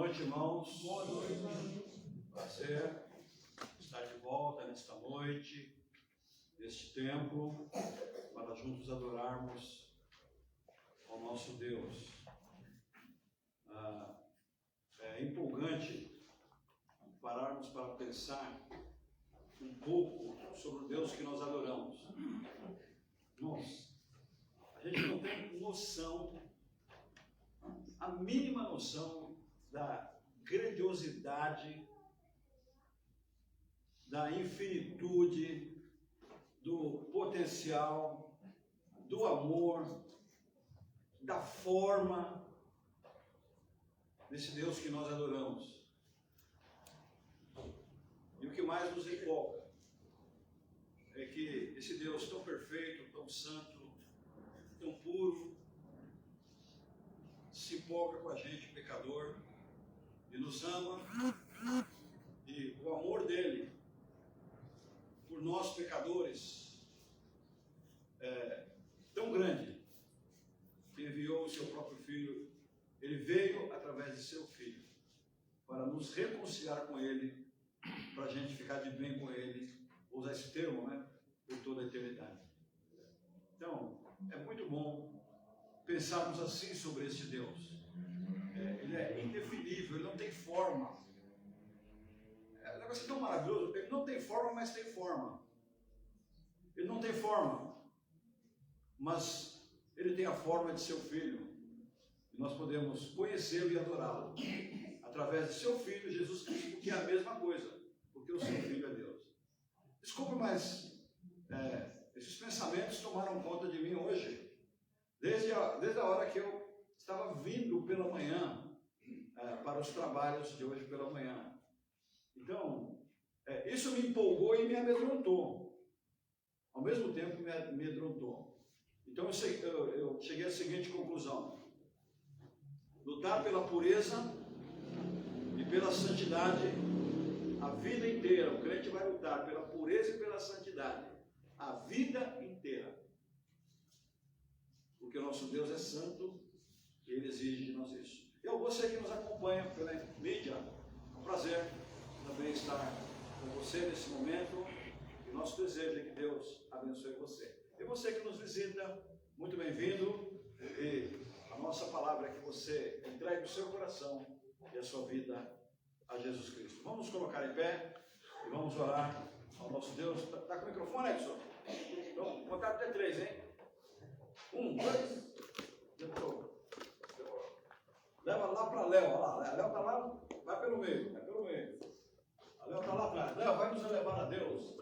noite, irmãos. Boa noite. Prazer estar de volta nesta noite, neste templo, para juntos adorarmos ao nosso Deus. É empolgante pararmos para pensar um pouco sobre o Deus que nós adoramos. Irmãos, a gente não tem noção, a mínima noção da grandiosidade, da infinitude, do potencial, do amor, da forma desse Deus que nós adoramos. E o que mais nos empolga é que esse Deus tão perfeito, tão santo, tão puro, se empolga com a gente, pecador, e nos ama, e o amor dele por nós pecadores é tão grande que enviou o seu próprio Filho. Ele veio através de seu Filho para nos reconciliar com ele, para a gente ficar de bem com ele, vou usar esse termo, né, por toda a eternidade. Então, é muito bom pensarmos assim sobre este Deus. Ele é indefinível, ele não tem forma. O negócio é tão maravilhoso, ele não tem forma, mas tem forma. Ele não tem forma, mas ele tem a forma de seu Filho. E nós podemos conhecê-lo e adorá-lo através de seu Filho, Jesus Cristo, que é a mesma coisa, porque o seu Filho é Deus. Desculpe, mas esses pensamentos tomaram conta de mim hoje, desde a hora que eu estava vindo pela manhã para os trabalhos de hoje pela manhã. Então, isso me empolgou e me amedrontou. Ao mesmo tempo, me amedrontou. Então, eu cheguei à seguinte conclusão: lutar pela pureza e pela santidade a vida inteira. O crente vai lutar pela pureza e pela santidade a vida inteira. Porque o nosso Deus é santo e Ele exige de nós isso. Você que nos acompanha pela mídia, é um prazer também estar com você nesse momento. E nosso desejo é que Deus abençoe você. E você que nos visita, muito bem-vindo. E a nossa palavra é que você entregue o seu coração e a sua vida a Jesus Cristo. Vamos nos colocar em pé e vamos orar ao nosso Deus. Está com o microfone, Edson? Então, contar até 3, hein? 1, 2, depois. Leva lá para Léo, olha lá. Léo está lá, vai pelo meio, vai pelo meio. A Léo está lá atrás. Léo, vai nos elevar a Deus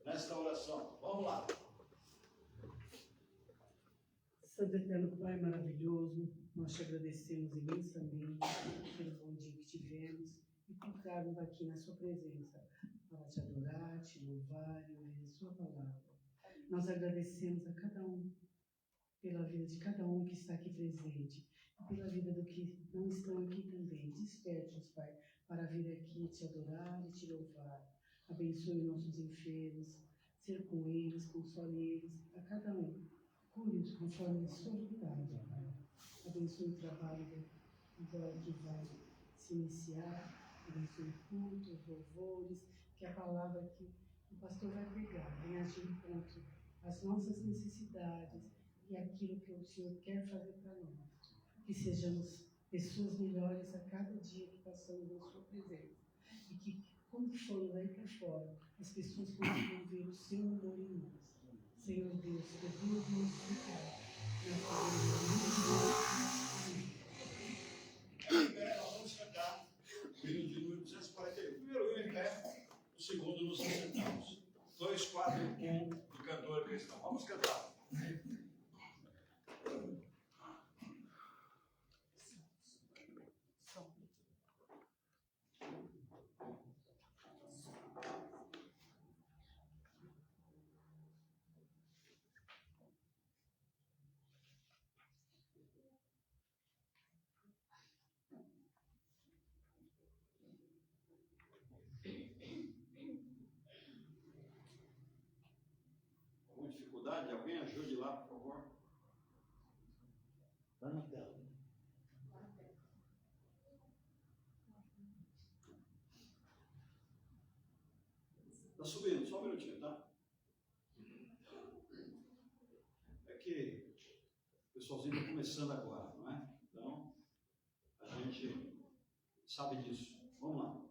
nesta oração. Vamos lá. Santo Eterno Pai maravilhoso, nós te agradecemos imensamente pelo bom dia que tivemos e por estarmos aqui na sua presença para te adorar, te louvar e ouvir a sua palavra. Nós agradecemos a cada um pela vida de cada um que está aqui presente e pela vida do que não estão aqui também. Desperte-os, Pai, para vir aqui te adorar e te louvar. Abençoe nossos enfermos, ser com eles, console eles, a cada um. Cure-os conforme a sua vontade, Pai. Abençoe o trabalho agora que vai se iniciar. Abençoe o culto, os louvores, que a palavra que o pastor vai pregar venha de encontro às nossas necessidades e aquilo que o Senhor quer fazer para nós. Que sejamos pessoas melhores a cada dia que passamos na sua presença. E que, quando formos aí para fora, as pessoas consigam ver o seu amor em nós. Senhor Deus, perdoa os nossos pecados. Nós vamos cantar o hino de número 241. O primeiro hino em pé, o segundo nos sentamos. 2, 4, 1 do cantor cristão. Vamos cantar. Alguma dificuldade? Alguém ajude lá, por favor. Está na tela. só um minutinho, tá? É que o pessoalzinho está começando agora, não é? Então, a gente sabe disso. Vamos lá.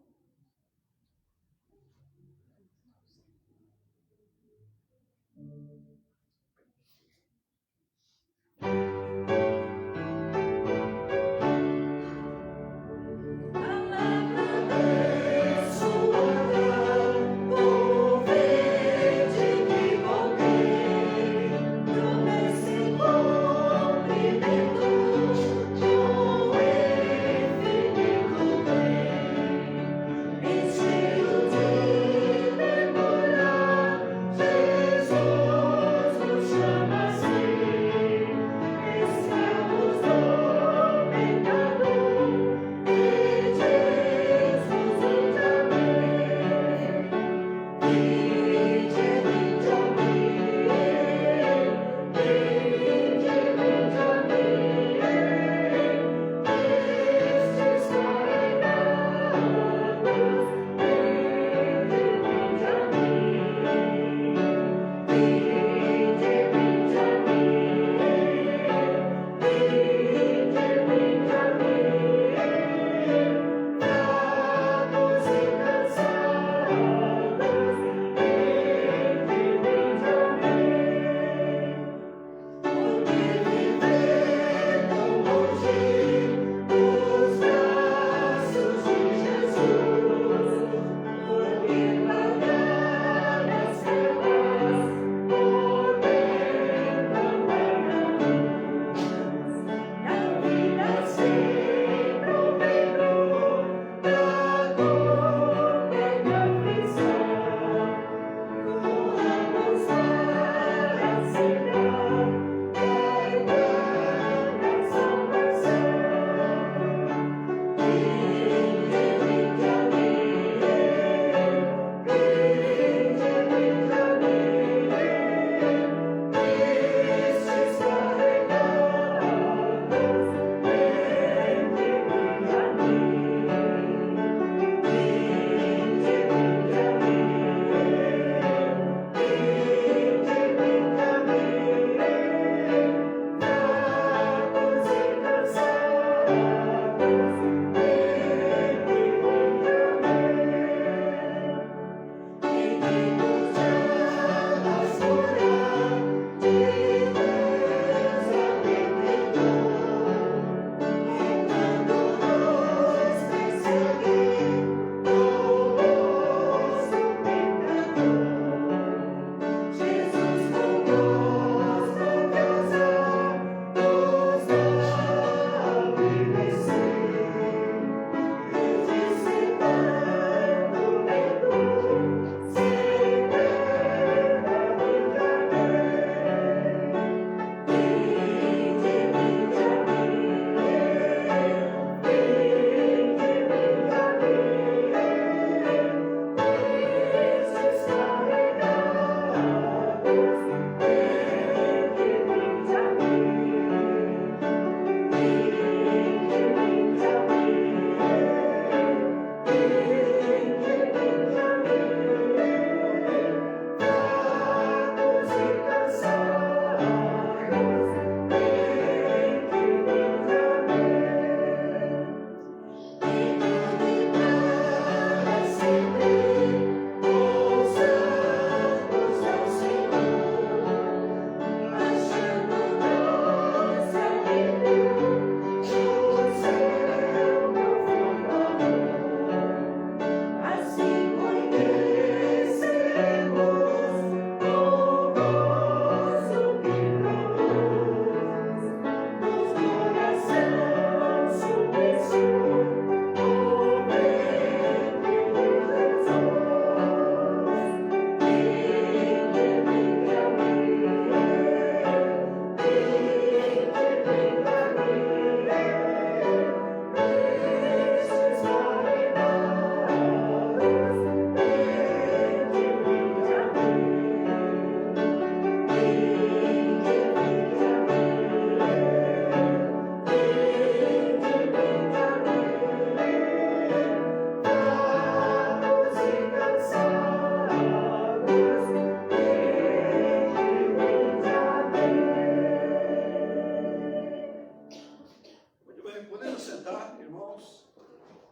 sentar, irmãos.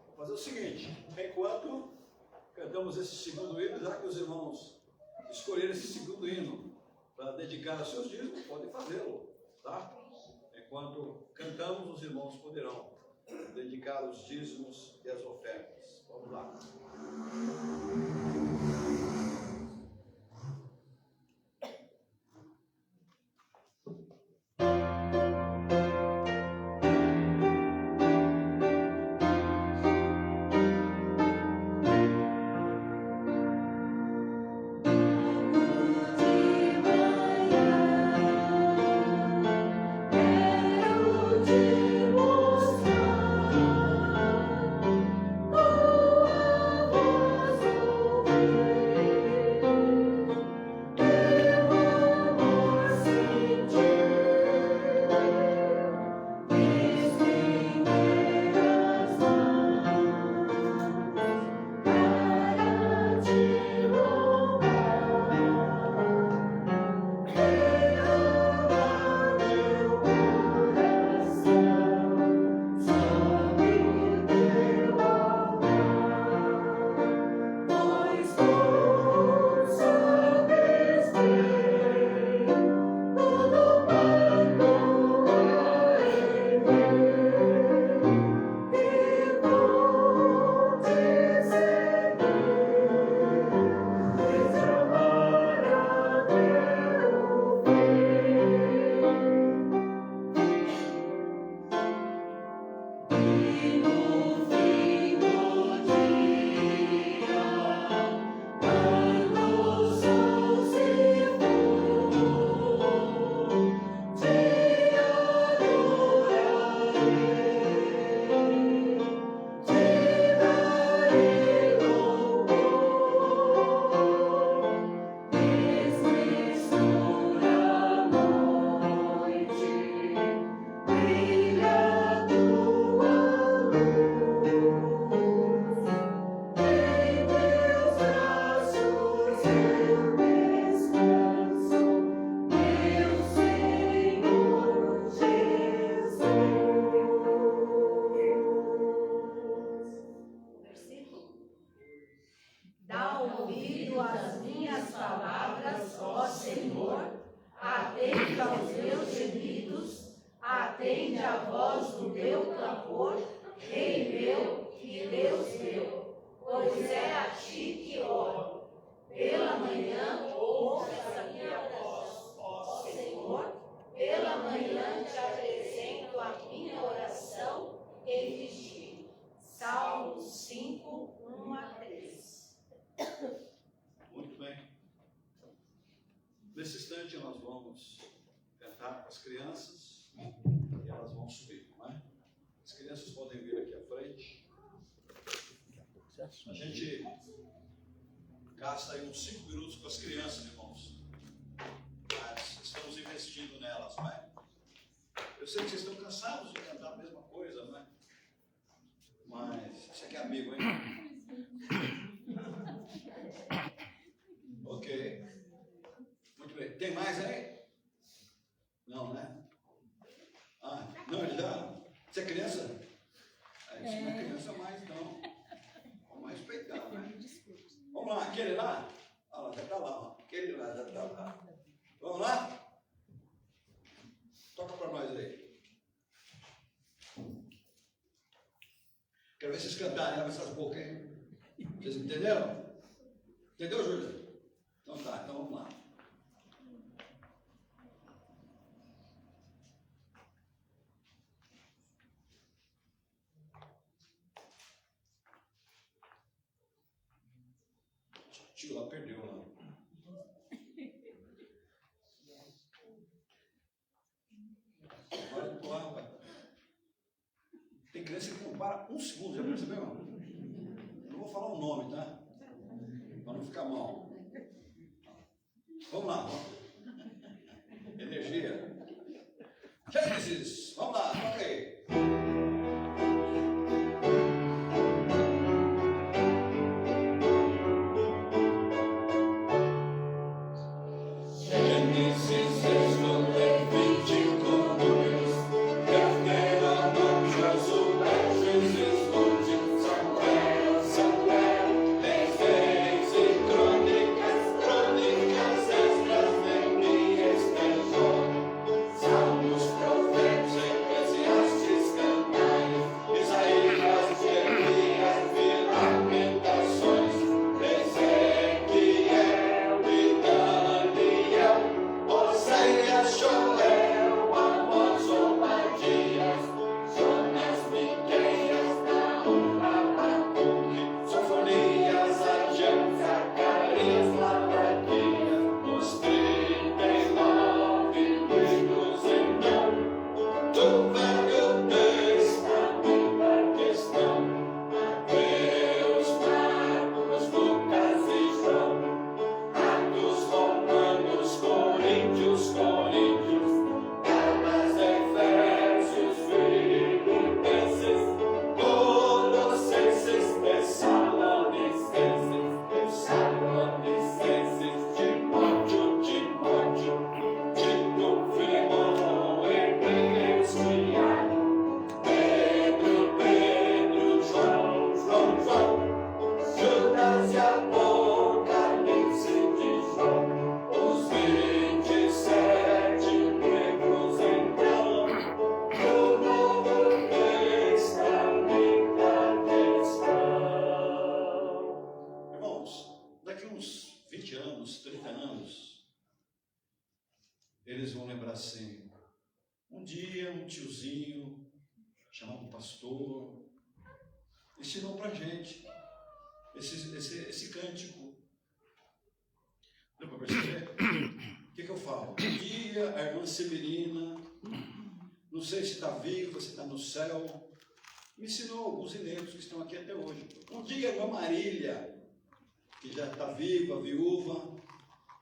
Vou fazer o seguinte, enquanto cantamos esse segundo hino, já que os irmãos escolheram esse segundo hino para dedicar aos seus dízimos, podem fazê-lo, tá? Enquanto cantamos, os irmãos poderão dedicar os dízimos e as ofertas. Vamos lá. Nesse instante nós vamos cantar com as crianças e elas vão subir, não é? As crianças podem vir aqui à frente. A gente gasta aí uns 5 minutos com as crianças, irmãos. Mas estamos investindo nelas, não é? Eu sei que vocês estão cansados de cantar a mesma coisa, não é? Mas você que é amigo, hein? Ok. Muito bem. Tem mais aí? Não, né? Ah, não, ele já. Você é criança? Isso não é criança mais, não. Vamos respeitar, né? Vamos lá, aquele lá? Ah, lá, já está lá, ó. Aquele lá já está lá. Vamos lá? Toca para nós aí. Quero ver vocês cantarem, abre essas bocas, hein? Vocês entenderam? Entendeu, Júlia? Então tá, então vamos lá. O tio lá perdeu lá. Agora eu tô lá, rapaz. Tem criança que não para um segundo, já percebeu? Não vou falar o nome, tá? Para não ficar mal. Vamos lá. Energia. Gênesis. Vamos lá, toca aí. Levítico 2, carneiro no Josué. pastor, ensinou para a gente esse cântico. Deu para perceber? O que eu falo? Um dia a irmã Severina, não sei se está viva, se está no céu, me ensinou alguns inéditos que estão aqui até hoje. Um dia a irmã Marília, que já está viva, viúva,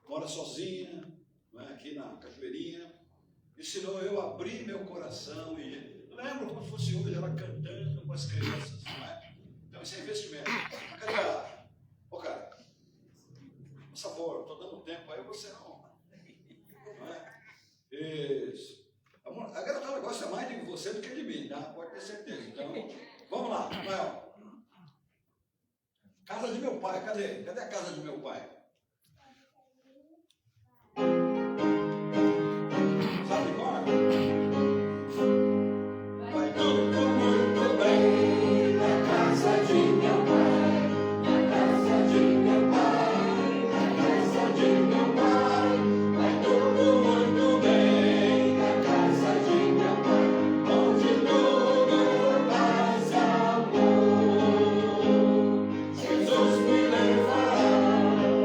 mora sozinha, não é, aqui na Cajueirinha, ensinou eu a abrir meu coração e lembro como fosse hoje, ela cantando com as crianças, não é? Então isso é investimento. Cadê ela? Ô cara, por favor, estou dando tempo aí, você não é? Isso. A garotada gosta mais de você do que de mim, tá? Pode ter certeza. Então, vamos lá, Mael. Casa de meu pai, cadê? Cadê a casa de meu pai? Sabe qual? Vai tudo muito bem na casa de meu pai, na casa de meu pai, na casa de meu pai. Vai tudo muito bem na casa de meu pai, onde tudo é paz e amor. Jesus me levará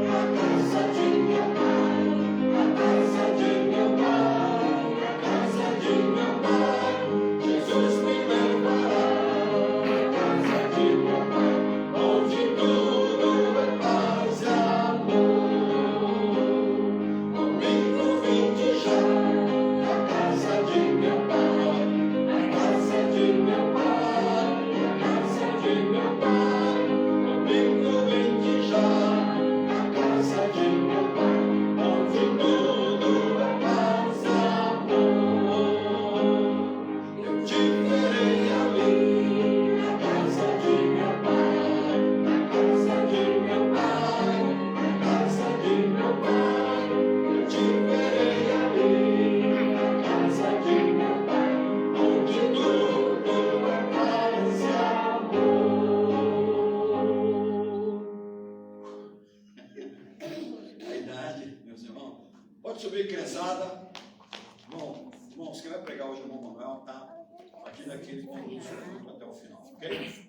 à casa de meu pai, à casa de meu pai, à casa de meu pai. Jesus me levará à casa de meu pai, onde tudo é paz e amor. Domingo 20 já, à casa de meu pai, à casa de meu pai, à casa de meu pai. Domingo 20 já, à casa de meu pai, onde tudo é paz e amor. Eu te verei ali, na casa de meu pai, na casa de meu pai, na casa de meu pai. Eu te verei ali, na casa de meu pai, onde tudo é paz e amor. A idade, meus irmãos. Pode subir, criançada. Bom, irmãos, quem vai pregar hoje é o irmão Manuel, tá? Aqui naquele conduz o culto até o final, ok?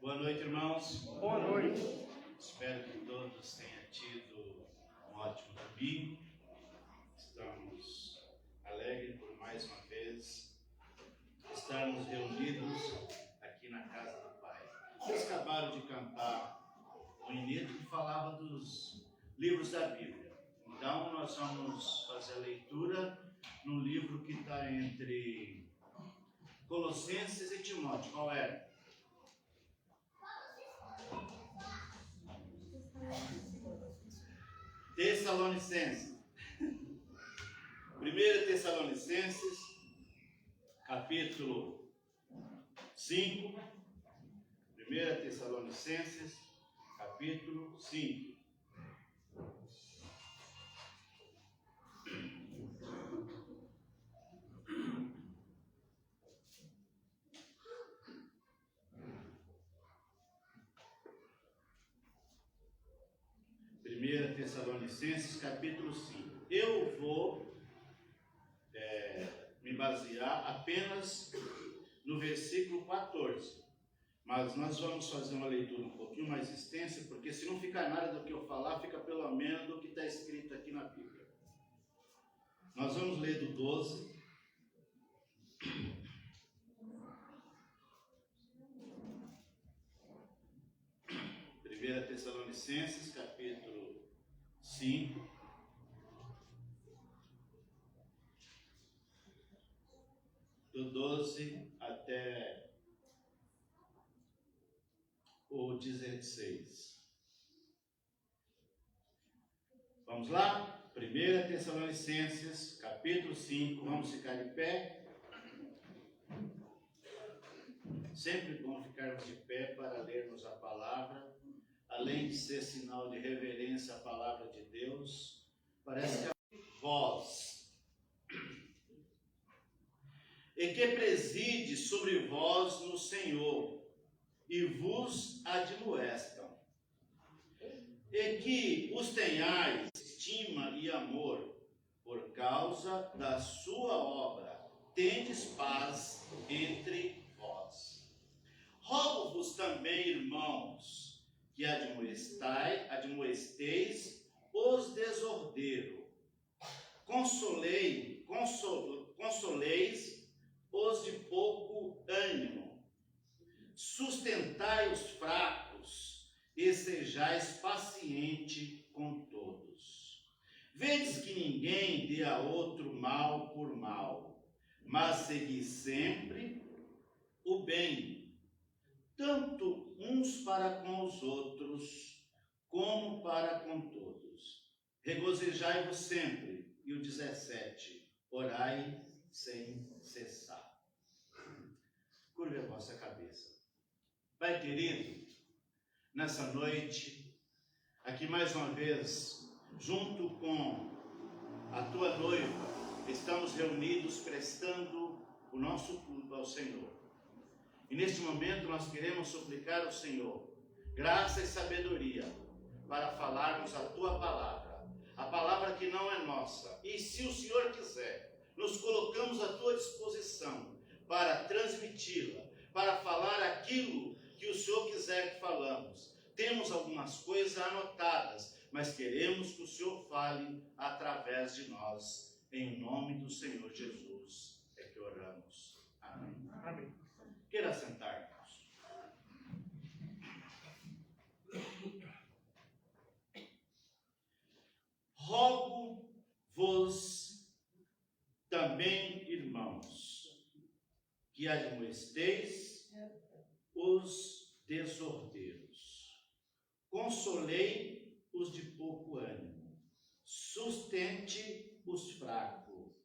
Boa noite, irmãos. Boa noite. Espero que todos tenham tido um ótimo domingo. Estamos alegres por mais uma vez estarmos reunidos aqui na casa do Pai. Vocês acabaram de cantar um hino que falava dos livros da Bíblia. Então, nós vamos fazer a leitura no livro que está entre Colossenses e Timóteo. Qual é? Tessalonicenses. 1 Tessalonicenses, capítulo 5. 1 Tessalonicenses, capítulo 5. Tessalonicenses, capítulo 5. Eu vou me basear apenas no versículo 14. Mas nós vamos fazer uma leitura um pouquinho mais extensa, porque se não ficar nada do que eu falar, fica pelo menos do que está escrito aqui na Bíblia. Nós vamos ler do 12. Tessalonicenses, capítulo 5, do 12 até o 16. Vamos lá? 1 Tessalonicenses, capítulo 5, vamos ficar de pé. Sempre bom ficarmos de pé para lermos a palavra, além de ser sinal de reverência referência à palavra de Deus, parece que é vós, e que preside sobre vós no Senhor, e vos admoestam, e que os tenhais estima e amor, por causa da sua obra, tendes paz entre vós. Rogo-vos também, irmãos, que admoesteis os desordeiros, consoleis os de pouco ânimo, sustentai os fracos e sejais paciente com todos. Vedes que ninguém dê a outro mal por mal, mas segui sempre o bem, tanto uns para com os outros, como para com todos. Regozijai-vos sempre. E o 17, orai sem cessar. Curve a vossa cabeça. Pai querido, nessa noite, aqui mais uma vez, junto com a tua noiva, estamos reunidos prestando o nosso culto ao Senhor. E neste momento nós queremos suplicar ao Senhor graça e sabedoria para falarmos a tua palavra, a palavra que não é nossa. E se o Senhor quiser, nos colocamos à tua disposição para transmiti-la, para falar aquilo que o Senhor quiser que falamos. Temos algumas coisas anotadas, mas queremos que o Senhor fale através de nós. Em nome do Senhor Jesus é que oramos. Amém. Amém. Queira sentar-nos. Rogo-vos também, irmãos, que admoesteis os desordeiros, consolei os de pouco ânimo, sustente os fracos,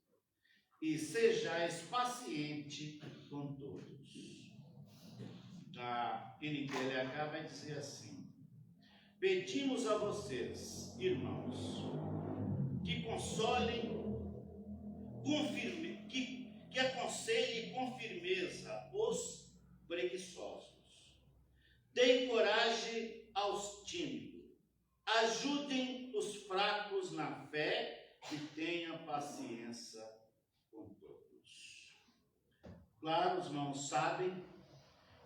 e sejais paciente com todos. A NTLH vai dizer assim: pedimos a vocês, irmãos, que consolem que aconselhem com firmeza os preguiçosos, deem coragem aos tímidos, ajudem os fracos na fé e tenham paciência com todos. Claro, os irmãos sabem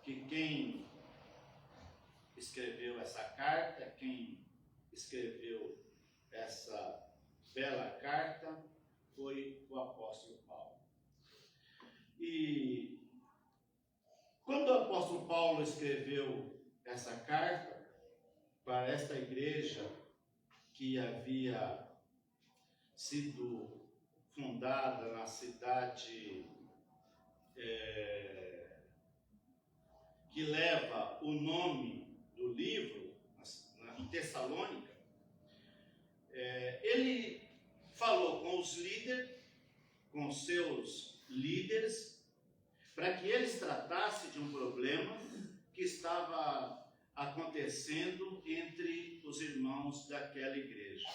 que quem escreveu essa carta, quem escreveu essa bela carta, foi o apóstolo Paulo. E quando o apóstolo Paulo escreveu essa carta para esta igreja que havia sido fundada na cidade que leva o nome do livro, em Tessalônica, ele falou com os líderes, com seus líderes, para que eles tratassem de um problema que estava acontecendo entre os irmãos daquela igreja.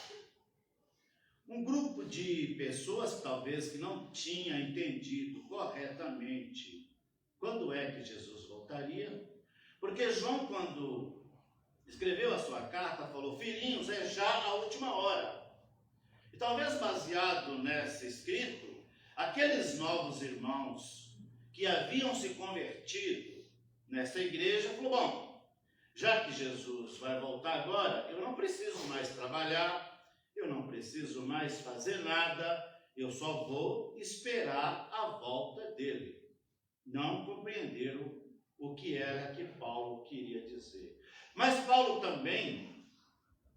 Um grupo de pessoas, talvez, que não tinha entendido corretamente quando é que Jesus voltaria, porque João, quando escreveu a sua carta, falou: filhinhos, é já a última hora. E talvez baseado nesse escrito, aqueles novos irmãos que haviam se convertido nessa igreja, falou: bom, já que Jesus vai voltar agora, eu não preciso mais trabalhar, eu não preciso mais fazer nada, eu só vou esperar a volta dele. Não compreenderam o que era que Paulo queria dizer. Mas Paulo também,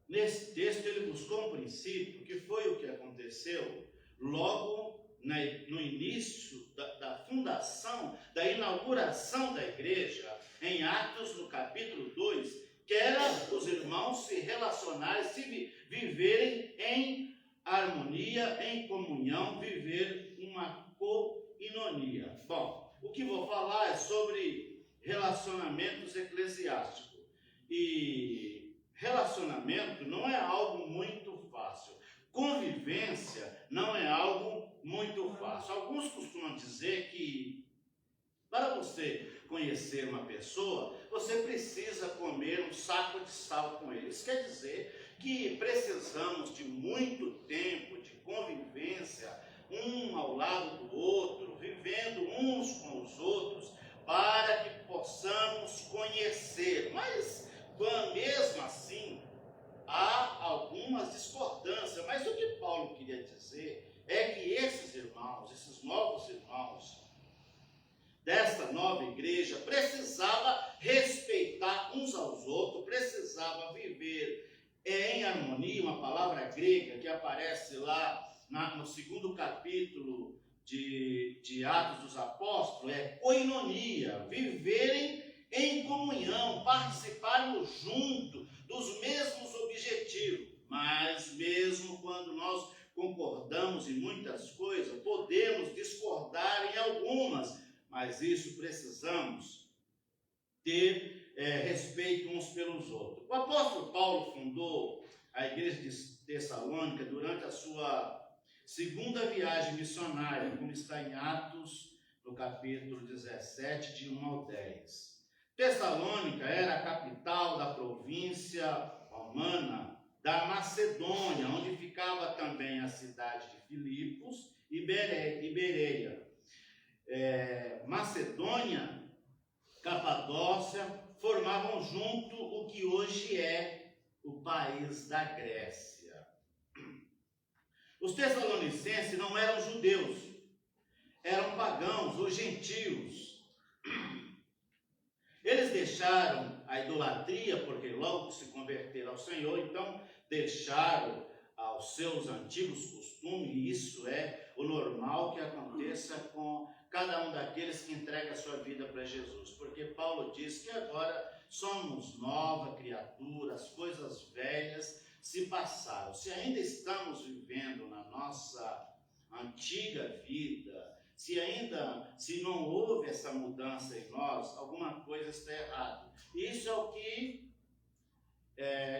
nesse texto, ele buscou um princípio, que foi o que aconteceu logo no início da fundação, da inauguração da igreja, em Atos, no capítulo 2, que era os irmãos se relacionarem, se viverem em harmonia, em comunhão, viver uma coinonia. Bom, o que vou falar é sobre relacionamentos eclesiásticos. E relacionamento não é algo fácil. Convivência não é algo muito fácil. Alguns costumam dizer que para você conhecer uma pessoa, você precisa comer um saco de sal com ele. Isso quer dizer que precisamos de muito tempo de convivência, um ao lado do outro, vivendo uns com os outros, para que possamos conhecer. Mas, mesmo assim, há algumas discordâncias. Mas o que Paulo queria dizer é que esses irmãos, esses novos irmãos, desta nova igreja, precisava respeitar uns aos outros, precisava viver em harmonia. Uma palavra grega que aparece lá no segundo capítulo de Atos dos Apóstolos é koinonia, viverem em comunhão, participarmos junto dos mesmos objetivos. Mas mesmo quando nós concordamos em muitas coisas, podemos discordar em algumas, mas isso precisamos ter respeito uns pelos outros. O apóstolo Paulo fundou a igreja de Tessalônica durante a sua segunda viagem missionária, como está em Atos, no capítulo 17, de 1 ao 10. Tessalônica era a capital da província romana da Macedônia, onde ficava também a cidade de Filipos e Bereia. Macedônia, Capadócia, formavam junto o que hoje é o país da Grécia. Os tessalonicenses não eram judeus, eram pagãos ou gentios. Eles deixaram a idolatria, porque logo se converteram ao Senhor, então deixaram aos seus antigos costumes, e isso é o normal que aconteça com cada um daqueles que entrega a sua vida para Jesus, porque Paulo diz que agora somos nova criatura, as coisas velhas se passaram. Se ainda estamos vivendo na nossa antiga vida, se não houve essa mudança em nós, alguma coisa está errada. Isso é o que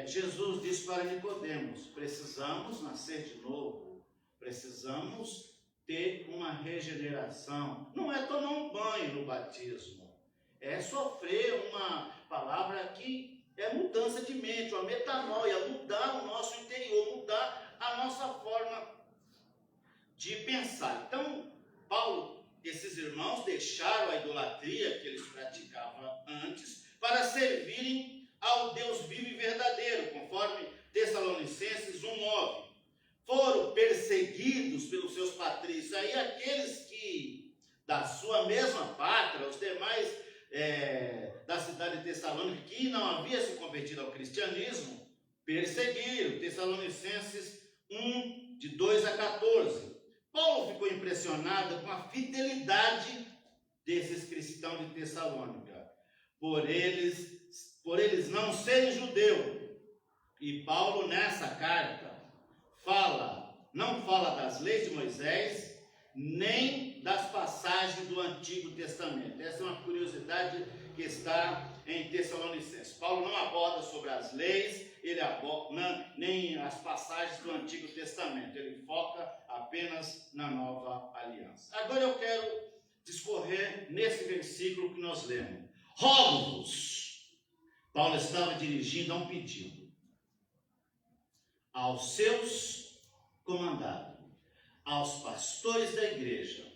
Jesus disse para Nicodemos: precisamos nascer de novo, precisamos ter uma regeneração. Não é tomar um banho no batismo, é sofrer uma palavra que é mudança de mente, uma metanoia, mudar o nosso interior, mudar a nossa forma de pensar. Então, Paulo, esses irmãos deixaram a idolatria que eles praticavam antes para servirem ao Deus vivo e verdadeiro, conforme Tessalonicenses 1:9. Foram perseguidos pelos seus patrícios. Aí aqueles que, da sua mesma pátria, os demais da cidade de Tessalônica, que não havia se convertido ao cristianismo, perseguiram. Tessalonicenses 1, de 2 a 14. Paulo ficou impressionado com a fidelidade desses cristãos de Tessalônica, por eles não serem judeus. E Paulo, nessa carta, não fala das leis de Moisés, nem das passagens do Antigo Testamento. Essa é uma curiosidade que está em Tessalonicenses. Paulo não aborda sobre as leis, nem as passagens do Antigo Testamento. Ele foca apenas na nova aliança. Agora eu quero discorrer nesse versículo que nós lemos. Rogo-vos. Paulo estava dirigindo a um pedido aos seus comandados, aos pastores da igreja,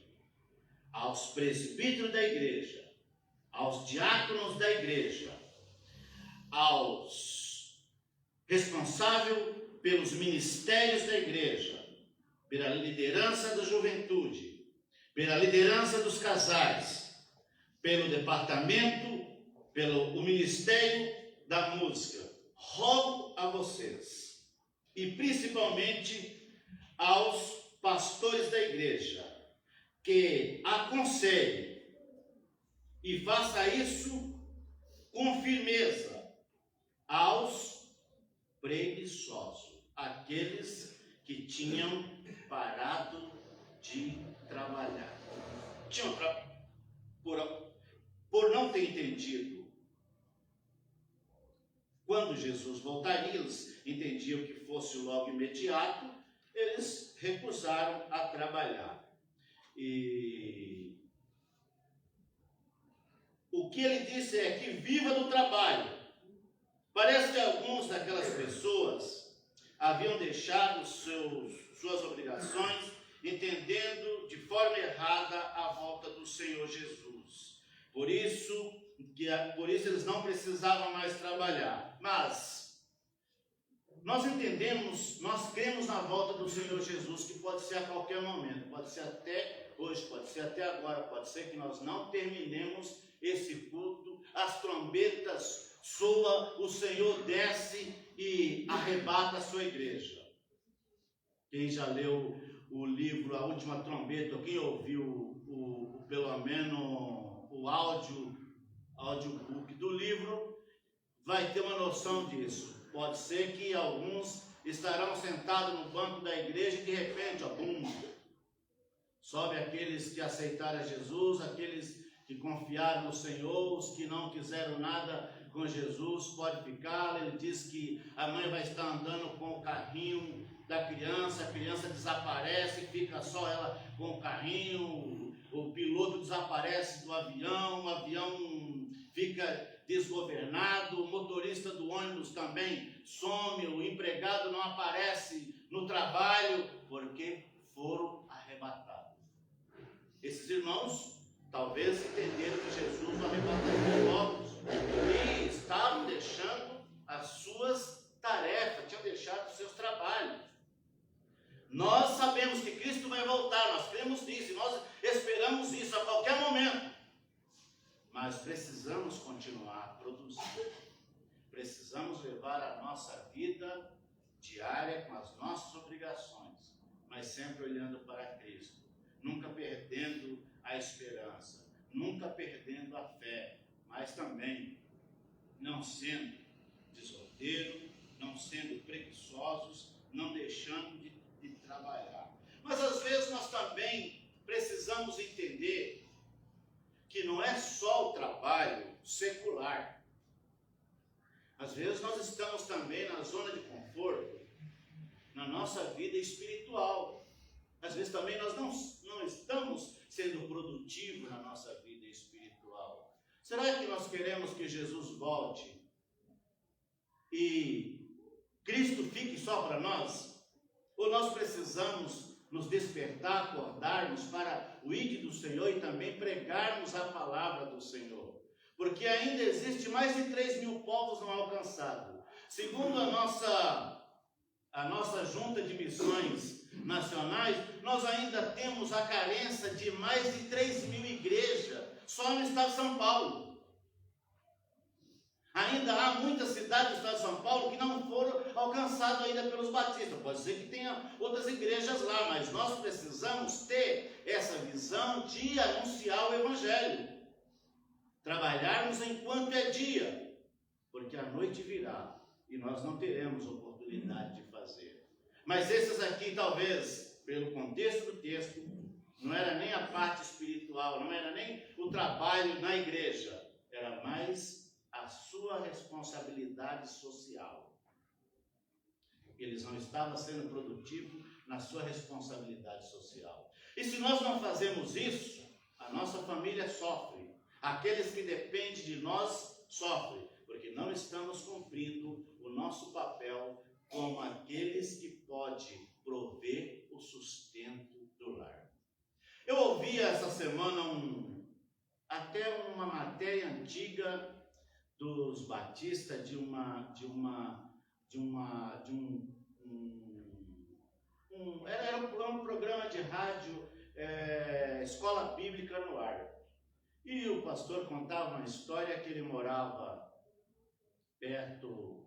aos presbíteros da igreja, aos diáconos da igreja, aos responsáveis pelos ministérios da igreja, pela liderança da juventude, pela liderança dos casais, pelo departamento, pelo ministério da música. Rogo a vocês, e principalmente aos pastores da igreja, que aconselhem e faça isso com firmeza aos preguiçosos, aqueles que tinham parado de trabalhar, por não ter entendido quando Jesus voltaria, eles entendiam que fosse logo imediato, eles recusaram a trabalhar. E o que ele disse é que viva do trabalho. Parece que alguns daquelas pessoas haviam deixado suas obrigações, entendendo de forma errada a volta do Senhor Jesus. Por isso eles não precisavam mais trabalhar. Mas nós entendemos, nós cremos na volta do Senhor Jesus, que pode ser a qualquer momento, pode ser até hoje, pode ser até agora, pode ser que nós não terminemos esse culto, as trombetas soam, o Senhor desce e arrebata a sua igreja. Quem já leu o livro A Última Trombeta, quem ouviu pelo menos o audiobook do livro, vai ter uma noção disso. Pode ser que alguns estarão sentados no banco da igreja e de repente, sobe aqueles que aceitaram a Jesus, aqueles que confiaram no Senhor, os que não quiseram nada com Jesus, pode ficar. Ele diz que a mãe vai estar andando com o carrinho da criança, a criança desaparece, fica só ela com o carrinho, o piloto desaparece do avião, o avião fica desgovernado, o motorista do ônibus também some, o empregado não aparece no trabalho, porque foram arrebatados. Esses irmãos talvez entenderam que Jesus não arrebataria logo e estavam deixando as suas tarefas, tinham deixado os seus trabalhos. Nós sabemos que Cristo vai voltar, nós cremos nisso, nós esperamos isso a qualquer momento. Mas precisamos continuar produzindo. Precisamos levar a nossa vida diária com as nossas obrigações, mas sempre olhando para Cristo, nunca perdendo a esperança, nunca perdendo a fé, mas também não sendo desordeiro, não sendo preguiçosos, não deixando de trabalhar. Mas às vezes nós também precisamos entender que não é só o trabalho secular. Às vezes nós estamos também na zona de conforto, na nossa vida espiritual. Às vezes também nós não estamos sendo produtivos na nossa vida espiritual. Será que nós queremos que Jesus volte e Cristo fique só para nós? Ou nós precisamos nos despertar, acordarmos para o ide do Senhor e também pregarmos a palavra do Senhor? Porque ainda existe mais de 3.000 povos não alcançados. Segundo a nossa junta de missões nacionais, nós ainda temos a carência de mais de 3.000 igrejas só no estado de São Paulo. Ainda há muitas cidades do estado de São Paulo que não foram alcançadas ainda pelos batistas. Pode ser que tenha outras igrejas lá, mas nós precisamos ter essa visão de anunciar o Evangelho. Trabalharmos enquanto é dia, porque a noite virá e nós não teremos oportunidade de fazer. Mas esses aqui, talvez, pelo contexto do texto, não era nem a parte espiritual, não era nem o trabalho na igreja, era mais a sua responsabilidade social. Eles não estavam sendo produtivos na sua responsabilidade social. E se nós não fazemos isso, a nossa família sofre. Aqueles que dependem de nós sofrem, porque não estamos cumprindo o nosso papel como aqueles que podem prover o sustento do lar. Eu ouvi essa semana até uma matéria antiga dos batistas era um programa de rádio, escola bíblica no ar. E o pastor contava uma história que ele morava perto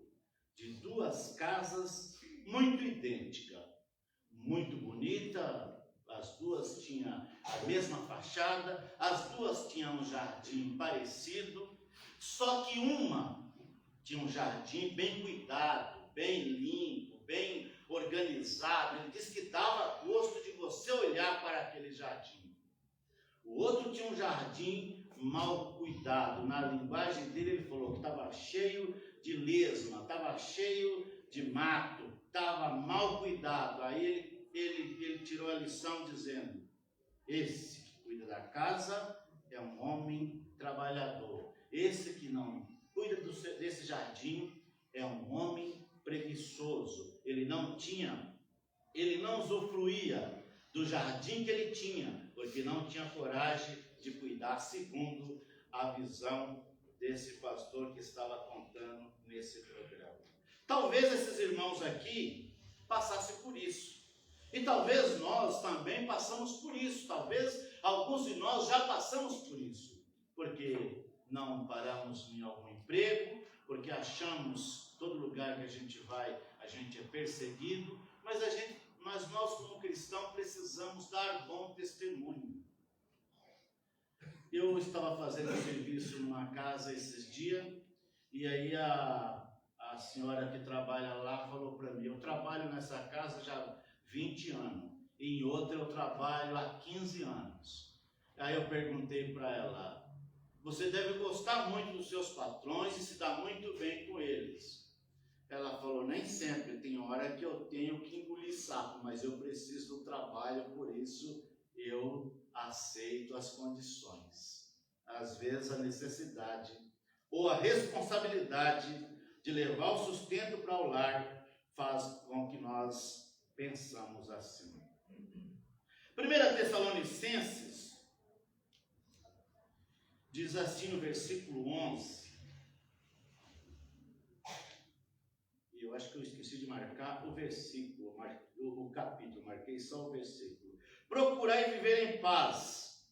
de duas casas muito idênticas, muito bonita. As duas tinham a mesma fachada, as duas tinham um jardim parecido, só que uma tinha um jardim bem cuidado, bem limpo, bem organizado. Ele disse que dava gosto de você olhar para aquele jardim. O outro tinha um jardim mal cuidado. Na linguagem dele, ele falou que estava cheio de lesma, estava cheio de mato, estava mal cuidado. Aí ele tirou a lição dizendo: esse que cuida da casa é um homem trabalhador. Esse que não cuida desse jardim é um homem preguiçoso. Ele não usufruía do jardim que ele tinha, porque não tinha coragem de cuidar, segundo a visão desse pastor que estava contando nesse programa. Talvez esses irmãos aqui passassem por isso. E talvez nós também passamos por isso. Talvez alguns de nós já passamos por isso. Porque não paramos em algum emprego, porque achamos todo lugar que a gente vai, a gente é perseguido, mas nós como cristãos precisamos dar bom testemunho. Eu estava fazendo serviço numa casa esses dias, e aí a senhora que trabalha lá falou para mim: eu trabalho nessa casa já há 20 anos, e em outra eu trabalho há 15 anos. Aí eu perguntei para ela: você deve gostar muito dos seus patrões e se dar muito bem com eles. Ela falou: nem sempre, tem hora que eu tenho que engolir sapo, mas eu preciso do trabalho, por isso eu aceito as condições. Às vezes a necessidade ou a responsabilidade de levar o sustento para o lar faz com que nós pensamos assim. 1 Tessalonicenses diz assim no versículo 11, e eu acho que eu esqueci de marcar o versículo, o capítulo, marquei só o versículo. Procurai viver em paz,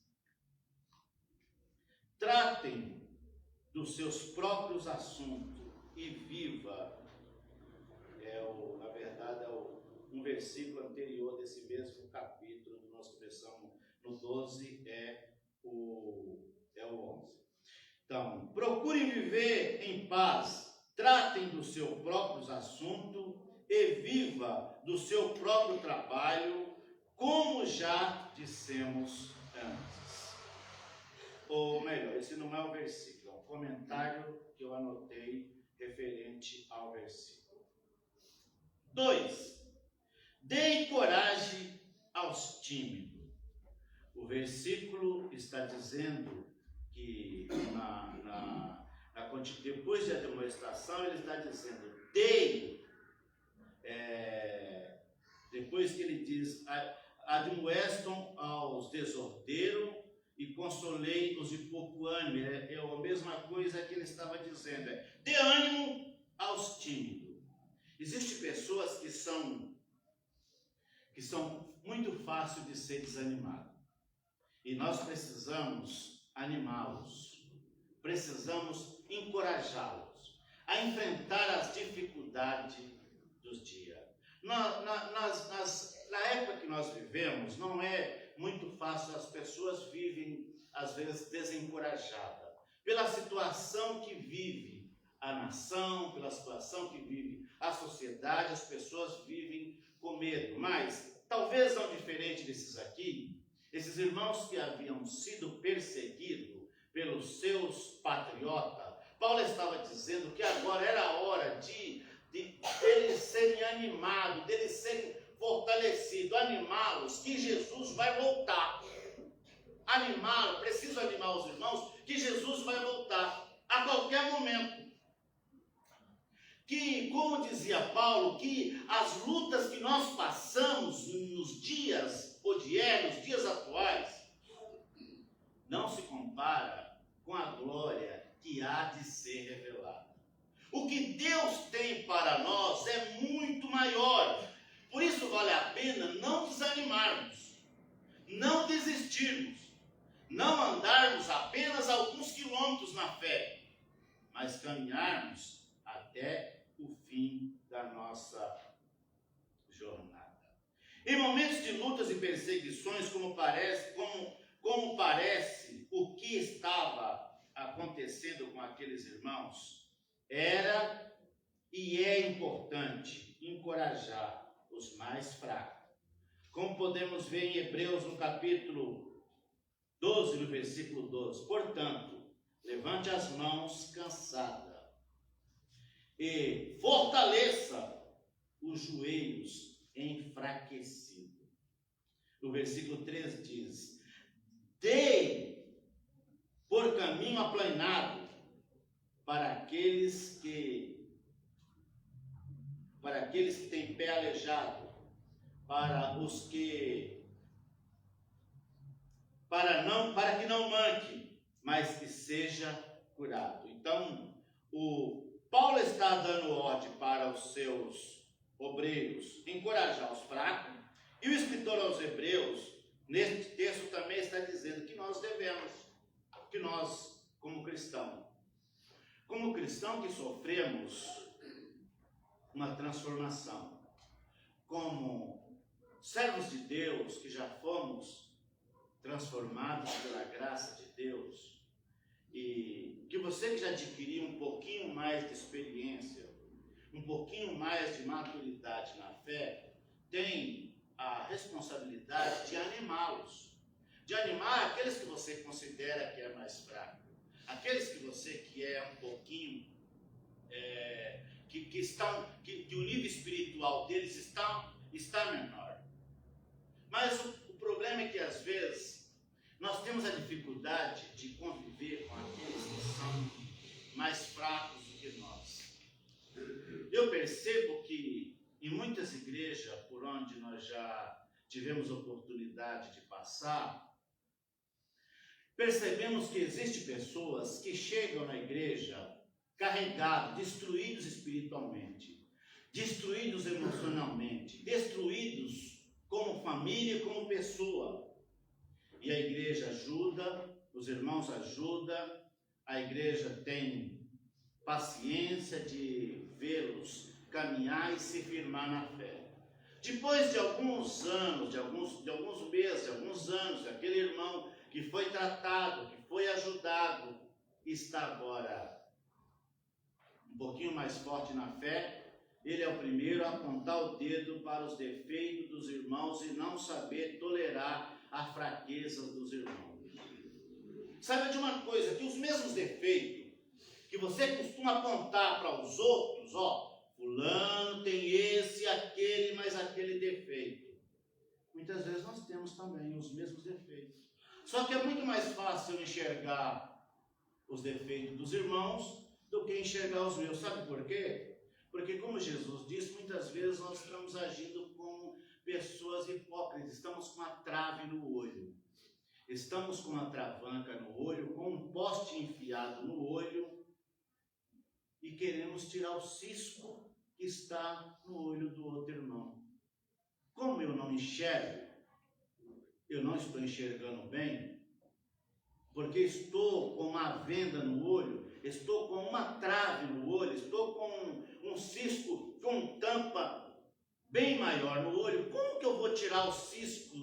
tratem dos seus próprios assuntos e viva. Na verdade, um versículo anterior desse mesmo capítulo, nós começamos no 12, é o 11. Então, procurem viver em paz, tratem dos seus próprios assuntos e viva do seu próprio trabalho, como já dissemos antes. Ou melhor, esse não é o versículo, é um comentário que eu anotei referente ao versículo. 2. Deem coragem aos tímidos. O versículo está dizendo que depois da demonstração, ele está dizendo: deem, depois que ele diz: admoestam aos desordeiros e consolei os de pouco ânimo. É a mesma coisa que ele estava dizendo: dê ânimo aos tímidos. Existem pessoas que são muito fáceis de ser desanimadas. E nós precisamos animá-los, precisamos encorajá-los a enfrentar as dificuldades dos dias. Na época que nós vivemos, não é muito fácil, as pessoas vivem, às vezes, desencorajadas, pela situação que vive a nação, pela situação que vive a sociedade, as pessoas vivem com medo. Mas, talvez não diferente desses aqui, esses irmãos que haviam sido perseguidos pelos seus patriotas, Paulo estava dizendo que agora era a hora de eles serem animados, deles serem fortalecidos, animá-los, que Jesus vai voltar. Animá-los, preciso animar os irmãos, que Jesus vai voltar a qualquer momento. Que, como dizia Paulo, que as lutas que nós passamos nos dias odiernos, nos dias atuais, não se compara com a glória que há de ser revelada. O que Deus tem para nós é muito maior. Por isso vale a pena não desanimarmos, não desistirmos, não andarmos apenas alguns quilômetros na fé, mas caminharmos até o fim da nossa jornada. Em momentos de lutas e perseguições, como parece o que estava acontecendo com aqueles irmãos, era e é importante encorajar os mais fracos. Como podemos ver em Hebreus, no capítulo 12, no versículo 12. Portanto, levante as mãos cansada e fortaleça os joelhos enfraquecidos. O versículo 3 diz: dê por caminho aplanado para aqueles que têm pé aleijado, para que não manque, mas que seja curado. Então, o Paulo está dando ordem para os seus obreiros encorajar os fracos, e o escritor aos Hebreus, neste texto, também está dizendo que nós devemos, que nós, como cristão que sofremos uma transformação, como servos de Deus que já fomos transformados pela graça de Deus, e que você que já adquiriu um pouquinho mais de experiência, um pouquinho mais de maturidade na fé, tem a responsabilidade de animá-los, de animar aqueles que você considera que é mais fraco, aqueles que você que é um pouquinho, que o nível espiritual deles está menor. Mas o problema é que às vezes nós temos a dificuldade de conviver com aqueles que são mais fracos do que nós. Eu percebo que em muitas igrejas por onde nós já tivemos oportunidade de passar, percebemos que existem pessoas que chegam na igreja carregados, destruídos espiritualmente, destruídos emocionalmente, destruídos como família e como pessoa. E a igreja ajuda, os irmãos ajudam, a igreja tem paciência de vê-los caminhar e se firmar na fé. Depois de alguns anos, de alguns meses, de alguns anos, aquele irmão que foi tratado, que foi ajudado, está agora um pouquinho mais forte na fé. Ele é o primeiro a apontar o dedo para os defeitos dos irmãos e não saber tolerar a fraqueza dos irmãos. Saiba de uma coisa, que os mesmos defeitos que você costuma apontar para os outros, fulano tem esse, aquele, mas aquele defeito. Muitas vezes nós temos também os mesmos defeitos. Só que é muito mais fácil enxergar os defeitos dos irmãos do que enxergar os meus. Sabe por quê? Porque, como Jesus disse, muitas vezes nós estamos agindo como pessoas hipócritas. Estamos com uma trave no olho. Estamos com uma travanca no olho, com um poste enfiado no olho e queremos tirar o cisco que está no olho do outro irmão. Como eu não enxergo, eu não estou enxergando bem, porque estou com uma venda no olho, estou com uma trave no olho, estou com um cisco, com tampa bem maior no olho. Como que eu vou tirar o cisco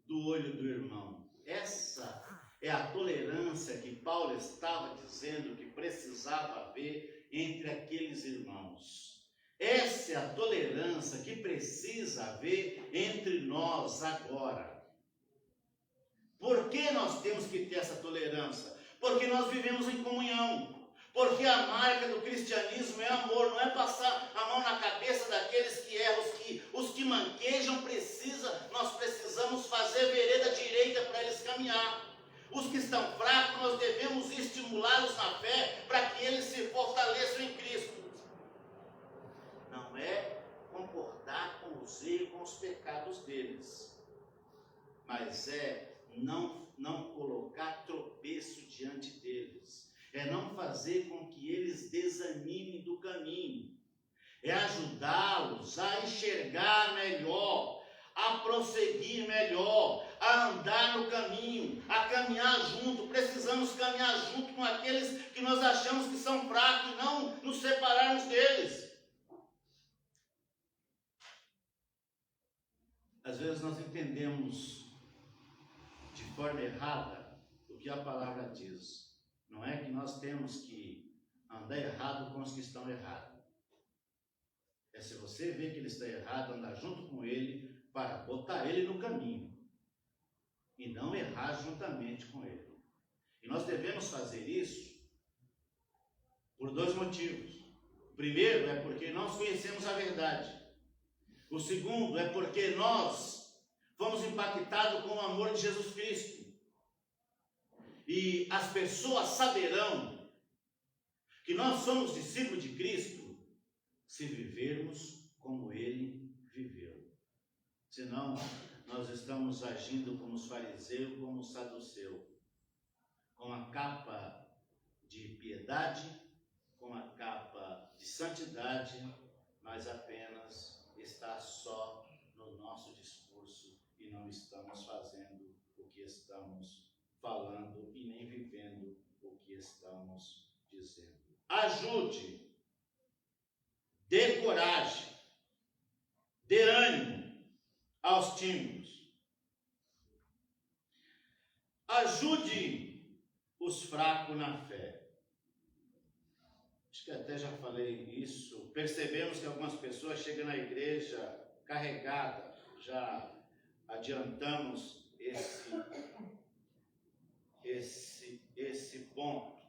do olho do irmão? Essa é a tolerância que Paulo estava dizendo que precisava haver entre aqueles irmãos. Essa é a tolerância que precisa haver entre nós agora. Por que nós temos que ter essa tolerância? Porque nós vivemos em comunhão. Porque a marca do cristianismo é amor, não é passar a mão na cabeça daqueles que erram, os que manquejam, nós precisamos fazer vereda direita para eles caminhar. Os que estão fracos, nós devemos estimulá-los na fé para que eles se fortaleçam em Cristo. Não é concordar com os erros, com os pecados deles, mas é não colocar tropeço diante deles, é não fazer com que eles desanimem do caminho, é ajudá-los a enxergar melhor, a prosseguir melhor, a andar no caminho, a caminhar junto. Precisamos caminhar junto com aqueles que nós achamos que são fracos e não nos separarmos deles. Às vezes nós entendemos de forma errada o que a palavra diz. Não é que nós temos que andar errado com os que estão errados. É se você vê que ele está errado, andar junto com ele para botar ele no caminho e não errar juntamente com ele. E nós devemos fazer isso por dois motivos. O primeiro é porque nós conhecemos a verdade. O segundo é porque nós fomos impactados com o amor de Jesus Cristo. E as pessoas saberão que nós somos discípulos de Cristo se vivermos como Ele viveu. Senão, nós estamos agindo como os fariseus, como os saduceus, com a capa de piedade, com a capa de santidade, mas apenas está só no nosso discurso e não estamos fazendo o que estamos falando e nem vivendo o que estamos dizendo. Ajude, dê coragem, dê ânimo aos tímidos. Ajude os fracos na fé. Acho que até já falei isso. Percebemos que algumas pessoas chegam na igreja carregadas. Já adiantamos esse ponto.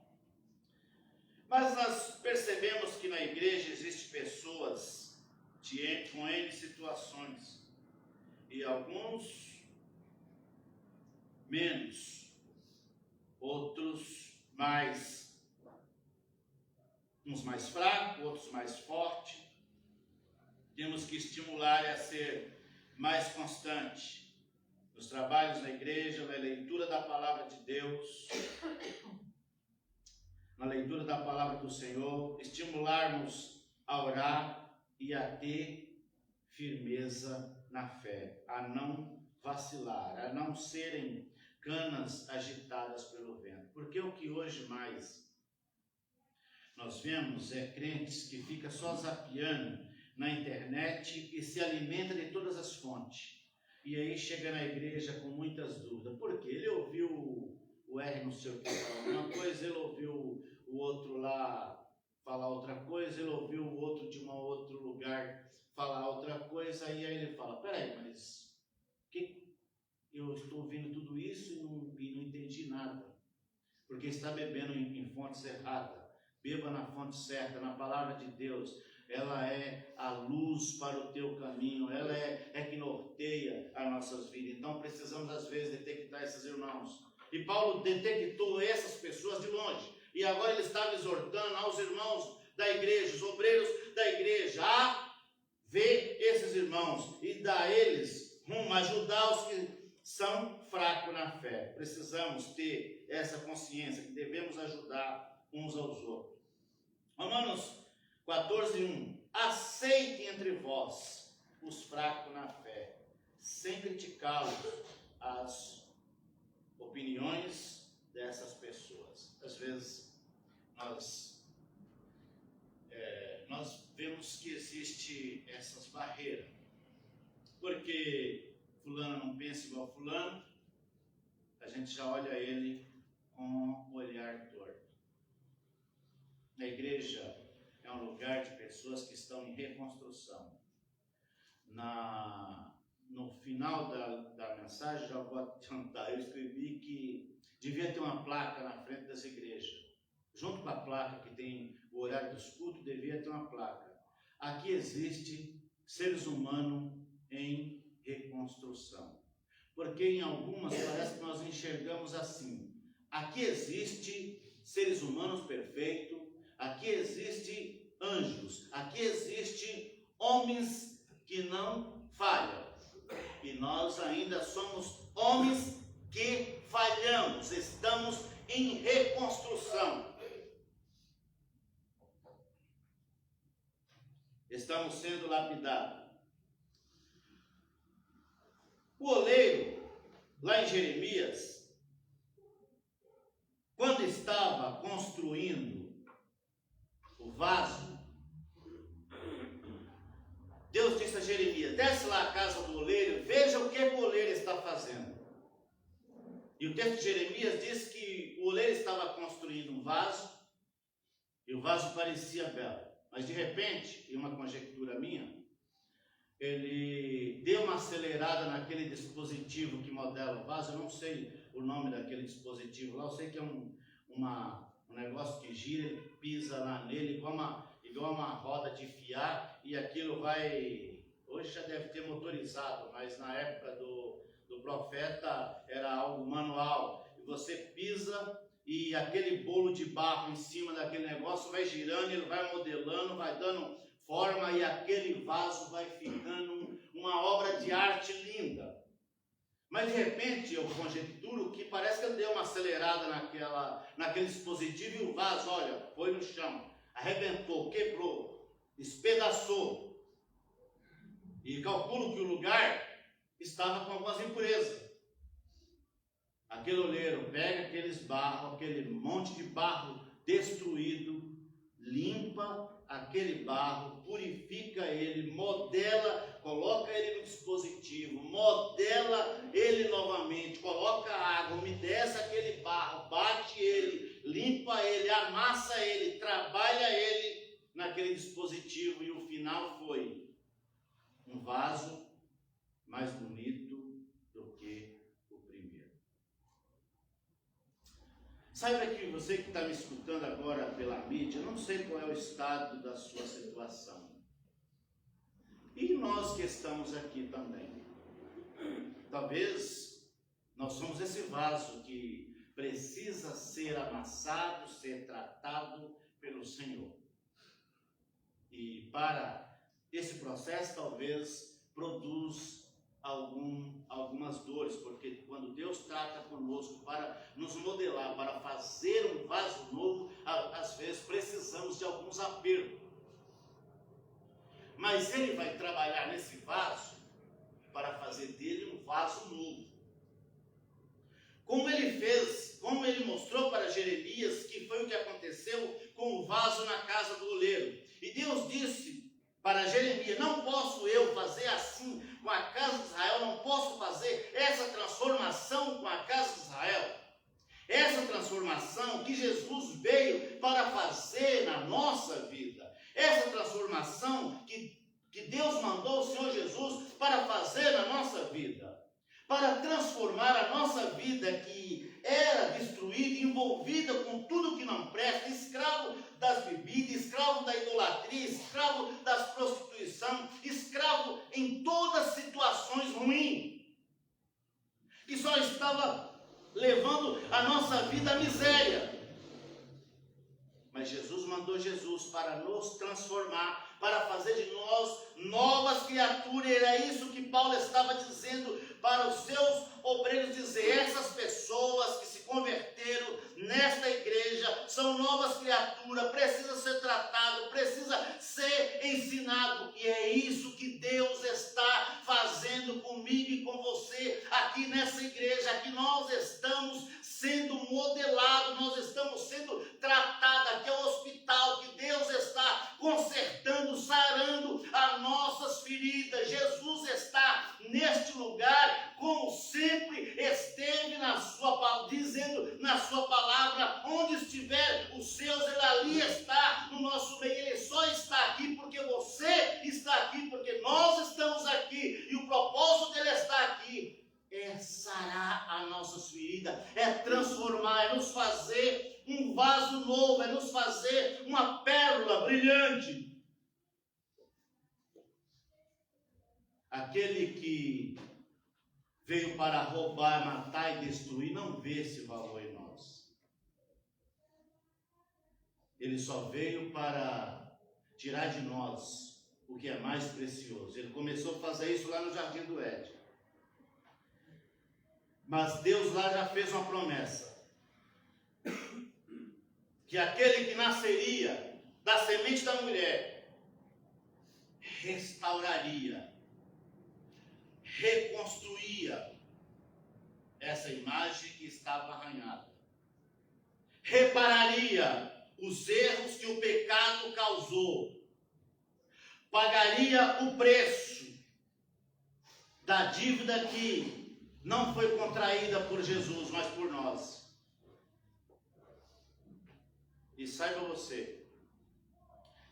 Mas nós percebemos que na igreja existem pessoas com N situações. E alguns menos, outros mais, uns mais fracos, outros mais fortes. Temos que estimular a ser mais constante nos trabalhos na igreja, na leitura da palavra de Deus, na leitura da palavra do Senhor, estimularmos a orar e a ter firmeza na fé, a não vacilar, a não serem canas agitadas pelo vento. Porque o que hoje mais nós vemos é crentes que ficam só zapeando na internet e se alimenta de todas as fontes. E aí chega na igreja com muitas dúvidas. Por quê? Ele ouviu o R não sei o que falar uma coisa, ele ouviu o outro lá falar outra coisa, ele ouviu o outro de um outro lugar falar outra coisa, e aí ele fala, peraí, mas eu estou ouvindo tudo isso e não entendi nada. Porque está bebendo em fontes erradas. Beba na fonte certa, na palavra de Deus. Ela é a luz para o teu caminho, ela é que norteia as nossas vidas. Então precisamos às vezes detectar esses irmãos. E Paulo detectou essas pessoas de longe. E agora ele estava exortando aos irmãos da igreja, os obreiros da igreja, a ver esses irmãos e dar a eles rumo, ajudar os que são fracos na fé. Precisamos ter essa consciência que devemos ajudar uns aos outros. Romanos 14:1. Aceitem entre vós os fracos na fé, sem criticá-los as opiniões dessas pessoas. Às vezes nós vemos que existe essas barreiras, porque fulano não pensa igual fulano, a gente já olha ele com um olhar torto. A igreja é um lugar de pessoas que estão em reconstrução. No final da mensagem, já vou adiantar, eu escrevi que devia ter uma placa na frente dessa igreja. Junto com a placa que tem o horário dos cultos, devia ter uma placa. Aqui existe seres humanos em reconstrução. Porque em algumas parece que nós enxergamos assim. Aqui existe seres humanos perfeitos, aqui existe anjos, aqui existe homens que não falham. E nós ainda somos homens que falhamos, estamos em reconstrução. Estamos sendo lapidados. O oleiro, lá em Jeremias, quando estava construindo o vaso, Deus disse a Jeremias, desce lá à casa do oleiro, veja o que o oleiro está fazendo. E o texto de Jeremias diz que o oleiro estava construindo um vaso, e o vaso parecia belo. Mas de repente, em uma conjectura minha, ele deu uma acelerada naquele dispositivo que modela o vaso. Eu não sei o nome daquele dispositivo lá, eu sei que é um negócio que gira, ele pisa lá nele e igual uma roda de fiar, e aquilo vai... Hoje já deve ter motorizado, mas na época do profeta era algo manual. E você pisa e aquele bolo de barro em cima daquele negócio vai girando, ele vai modelando, vai dando forma e aquele vaso vai ficando uma obra de arte linda. Mas de repente eu conjecturo que parece que ele deu uma acelerada naquele dispositivo e o vaso, olha, foi no chão, arrebentou, quebrou, espedaçou. E calculo que o lugar estava com algumas impurezas. Aquele oleiro pega aqueles barros, aquele monte de barro destruído, limpa aquele barro, purifica ele, modela, coloca ele no dispositivo, modela ele novamente, coloca água, umedece aquele barro, bate ele, limpa ele, amassa ele, trabalha ele naquele dispositivo e o final foi um vaso mais bonito do que o primeiro. Saiba que você que está me escutando agora pela mídia, eu não sei qual é o estado da sua situação. E nós que estamos aqui também. Talvez nós somos esse vaso que precisa ser amassado, ser tratado pelo Senhor. E para esse processo talvez produz algumas dores, porque quando Deus trata conosco para nos modelar, para fazer um vaso novo, às vezes precisamos de alguns apertos. Mas Ele vai trabalhar nesse vaso para fazer dele um vaso novo. Como Ele fez, como Ele mostrou para Jeremias, que foi o que aconteceu com o vaso na casa do oleiro. E Deus disse para Jeremias, não posso eu fazer assim com a casa de Israel, não posso fazer essa transformação com a casa de Israel. Essa transformação que Jesus veio para fazer na nossa vida. Essa transformação que Deus mandou o Senhor Jesus para fazer na nossa vida. Para transformar a nossa vida que era destruída, envolvida com tudo que não presta, escravo das bebidas, escravo da idolatria, escravo das prostituição, escravo em todas as situações ruins, que só estava levando a nossa vida à miséria. Mas Jesus mandou Jesus para nos transformar, para fazer de nós novas criaturas. Era isso que Paulo estava dizendo para os seus obreiros, dizer, essas pessoas que se converteram nesta igreja são novas criaturas, precisa ser tratado, precisa ser ensinado. E é isso que Deus está fazendo comigo e com você aqui nessa igreja. Aqui nós estamos sendo modelados, nós estamos sendo tratados. Aqui é o hospital que Deus está consertando, sarando as nossas feridas. Jesus está neste lugar, como sempre esteve na sua palavra, dizendo na sua palavra, onde estiver os seus, ele ali está no nosso meio. Ele só está aqui porque você está aqui, porque nós estamos aqui, e o propósito dele estar aqui é sarar as nossas feridas, é transformar, é nos fazer um vaso novo, é nos fazer uma pérola brilhante. Aquele que veio para roubar, matar e destruir, não vê esse valor em nós. Ele só veio para tirar de nós o que é mais precioso. Ele começou a fazer isso lá no Jardim do Éden. Mas Deus lá já fez uma promessa. Que aquele que nasceria da semente da mulher, restauraria, reconstruía essa imagem que estava arranhada. Repararia os erros que o pecado causou. Pagaria o preço da dívida que não foi contraída por Jesus, mas por nós. E saiba você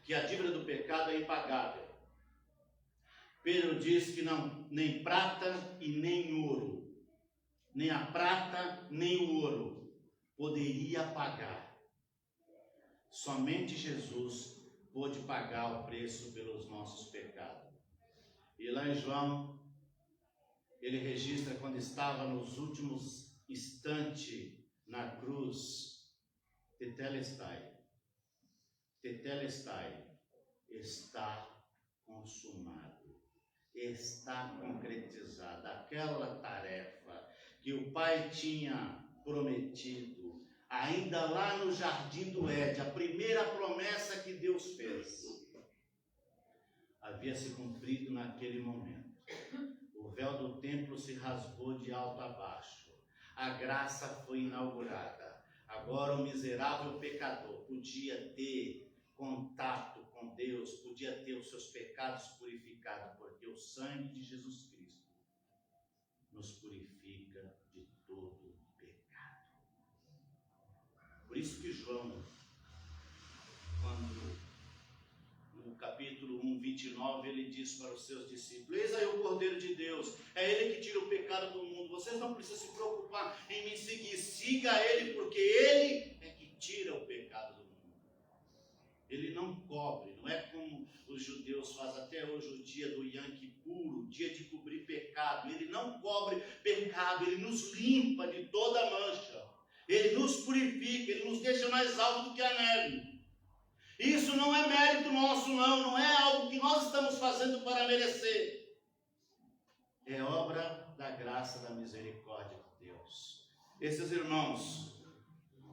que a dívida do pecado é impagável. Pedro diz que não, nem prata e nem ouro, nem a prata nem o ouro poderia pagar. Somente Jesus pôde pagar o preço pelos nossos pecados. E lá em João, ele registra quando estava nos últimos instantes na cruz, tetelestai, está consumado, está concretizada aquela tarefa que o Pai tinha prometido, ainda lá no Jardim do Éden, a primeira promessa que Deus fez, havia se cumprido naquele momento. O véu do templo se rasgou de alto a baixo, a graça foi inaugurada. Agora o miserável pecador podia ter contato com Deus, podia ter os seus pecados purificados, porque o sangue de Jesus Cristo nos purifica de todo pecado. Por isso que João, quando no capítulo 1, 29, ele diz para os seus discípulos: eis aí o Cordeiro de Deus, é ele que tira o pecado do mundo, vocês não precisam se preocupar em me seguir, siga ele, porque ele é que tira o pecado do mundo. Ele não cobre, não é como os judeus fazem até hoje o dia do Yom Kippur, o dia de cobrir pecado. Ele não cobre pecado, ele nos limpa de toda mancha, ele nos purifica, ele nos deixa mais alto do que a neve. Isso não é mérito nosso, não é algo que nós estamos fazendo para merecer. É obra da graça, da misericórdia de Deus. Esses irmãos,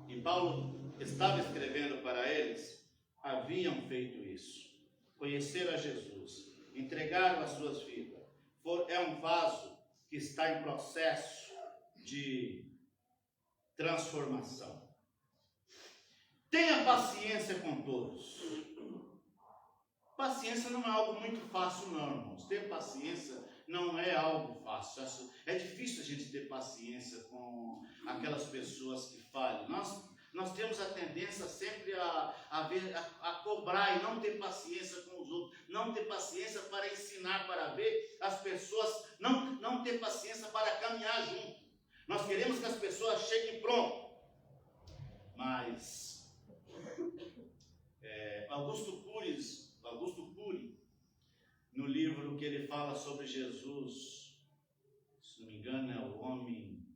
e Paulo estava escrevendo para eles, haviam feito isso. Conheceram a Jesus, entregaram as suas vidas. É um vaso que está em processo de transformação. Tenha paciência com todos. Paciência não é algo muito fácil, não, irmãos. Ter paciência não é algo fácil. É difícil a gente ter paciência com aquelas pessoas que falham. Nós temos a tendência sempre a cobrar e não ter paciência com os outros. Não ter paciência para ensinar, para ver as pessoas. Não ter paciência para caminhar junto. Nós queremos que as pessoas cheguem pronto. Mas Augusto Cury, no livro que ele fala sobre Jesus, se não me engano é o homem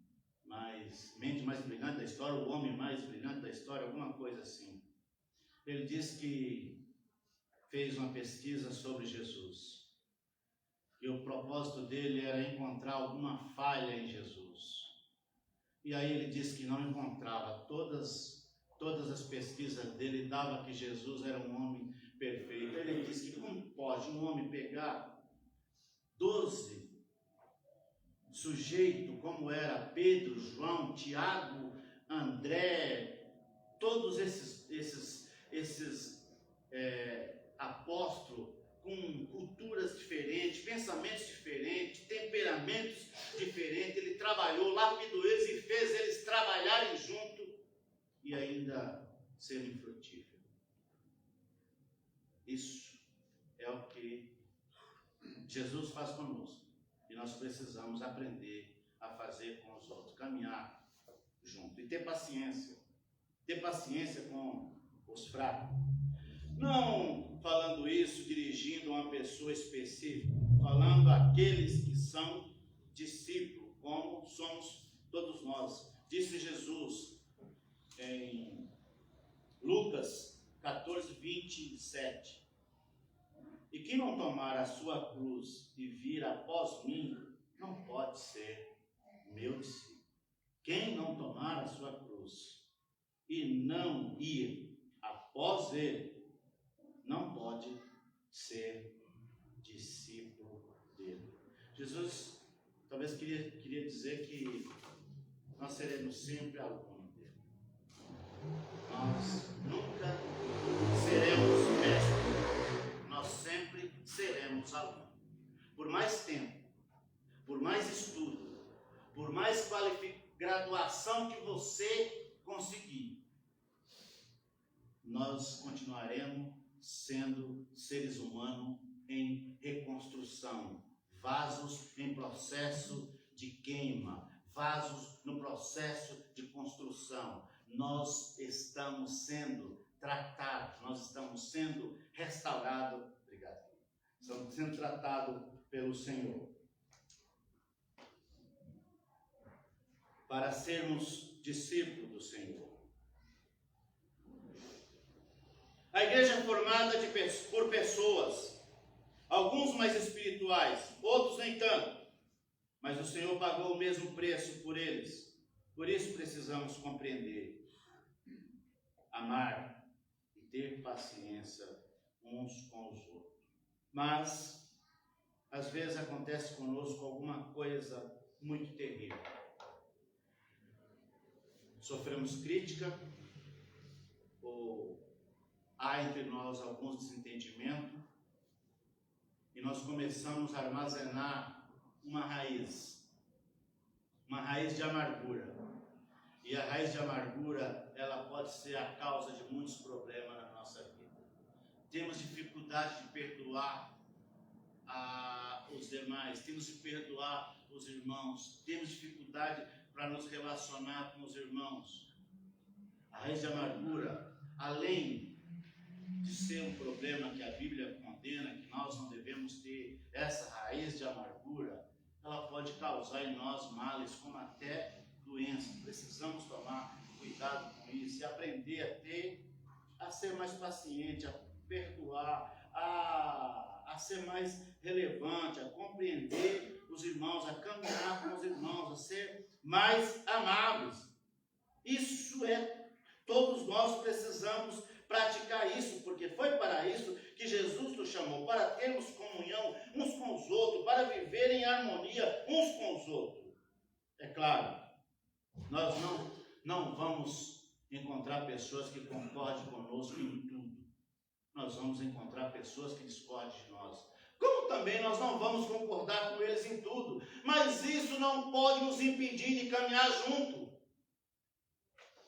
mente mais brilhante da história, o homem mais brilhante da história, alguma coisa assim. Ele diz que fez uma pesquisa sobre Jesus, e o propósito dele era encontrar alguma falha em Jesus. E aí ele disse que não encontrava. Todas as pesquisas dele davam que Jesus era um homem perfeito. Ele disse que como pode um homem pegar 12 sujeitos, como era Pedro, João, Tiago, André, todos esses apóstolos, com culturas diferentes, pensamentos diferentes, temperamentos diferentes. Ele trabalhou, lapidou eles e fez eles trabalharem junto e ainda serem frutíferos. Isso é o que Jesus faz conosco. E nós precisamos aprender a fazer com os outros, caminhar junto e ter paciência. Ter paciência com os fracos. Não falando isso dirigindo a uma pessoa específica, falando àqueles que são discípulos, como somos todos nós. Disse Jesus em Lucas 14, 27. E quem não tomar a sua cruz e vir após mim, não pode ser meu discípulo. Quem não tomar a sua cruz e não ir após ele, não pode ser discípulo dele. Jesus talvez queria dizer que nós seremos sempre alunos dele. Nós nunca seremos mestres. Nós sempre seremos alunos. Por mais tempo, por mais estudo, por mais graduação que você conseguir, nós continuaremos sendo seres humanos em reconstrução, vasos em processo de queima, vasos no processo de construção. Nós estamos sendo tratados, nós estamos sendo restaurados, obrigado, estamos sendo tratados pelo Senhor. Para sermos discípulos do Senhor. A igreja é formada por pessoas, alguns mais espirituais, outros nem tanto, mas o Senhor pagou o mesmo preço por eles. Por isso precisamos compreender, amar e ter paciência uns com os outros. Mas, às vezes acontece conosco alguma coisa muito terrível. Sofremos crítica, ou há entre nós alguns desentendimentos, e nós começamos a armazenar uma raiz de amargura. E a raiz de amargura, ela pode ser a causa de muitos problemas na nossa vida. Temos dificuldade de perdoar os demais, temos de perdoar os irmãos, temos dificuldade para nos relacionar com os irmãos. A raiz de amargura, além de ser um problema que a Bíblia condena, que nós não devemos ter essa raiz de amargura, ela pode causar em nós males, como até doença. Precisamos tomar cuidado com isso e aprender a ser mais paciente, a perdoar, a ser mais relevante, a compreender os irmãos, a caminhar com os irmãos, a ser mais amáveis. Isso todos nós precisamos praticar isso, porque foi para isso que Jesus nos chamou, para termos comunhão uns com os outros, para viver em harmonia uns com os outros. É claro, nós não vamos encontrar pessoas que concordem conosco em tudo. Nós vamos encontrar pessoas que discordem de nós. Como também nós não vamos concordar com eles em tudo. Mas isso não pode nos impedir de caminhar junto.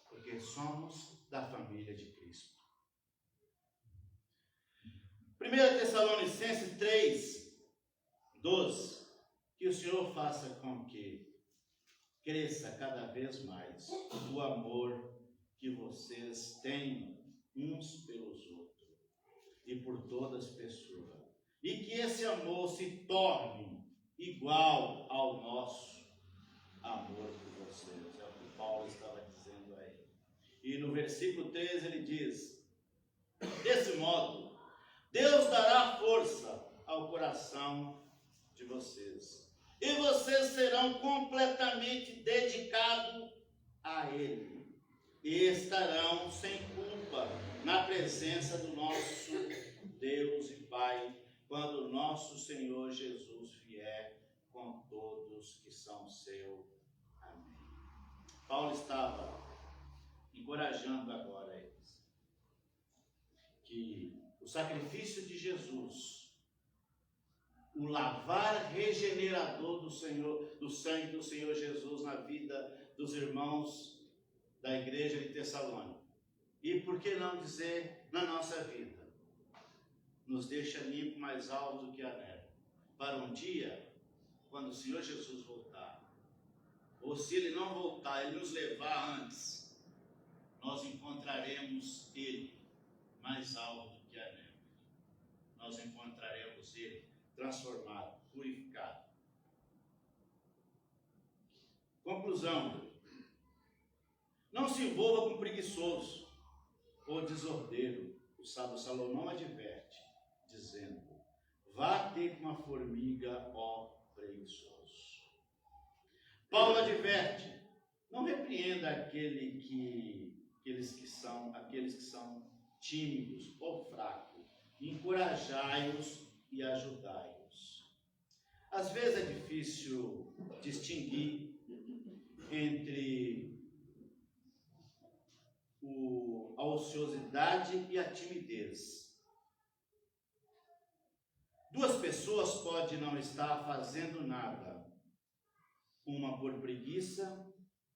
Porque somos da família de Cristo. 1 Tessalonicenses 3:12. Que o Senhor faça com que cresça cada vez mais o amor que vocês têm uns pelos outros e por todas as pessoas. E que esse amor se torne igual ao nosso amor por vocês. É o que Paulo estava dizendo aí. E no versículo 13 ele diz: desse modo, Deus dará força ao coração de vocês. E vocês serão completamente dedicados a Ele. E estarão sem culpa na presença do nosso Deus e Pai, quando o nosso Senhor Jesus vier com todos que são seu. Amém. Paulo estava encorajando agora eles que o sacrifício de Jesus, o lavar regenerador do sangue do Senhor Jesus na vida dos irmãos da igreja de Tessalônica, e por que não dizer na nossa vida, nos deixa limpo mais alto do que a neve, para um dia, quando o Senhor Jesus voltar, ou se Ele não voltar, Ele nos levar antes, nós encontraremos Ele mais alto do que a neve. Nós encontraremos Ele transformado, purificado. Conclusão: não se envolva com preguiçoso ou desordeiro. O sábio Salomão adverte, dizendo: vá ter com a formiga, ó preguiçoso. Paulo adverte: não repreenda aqueles que são tímidos ou fracos, encorajai-os e ajudai-os. Às vezes é difícil distinguir entre a ociosidade e a timidez. Duas pessoas podem não estar fazendo nada, uma por preguiça,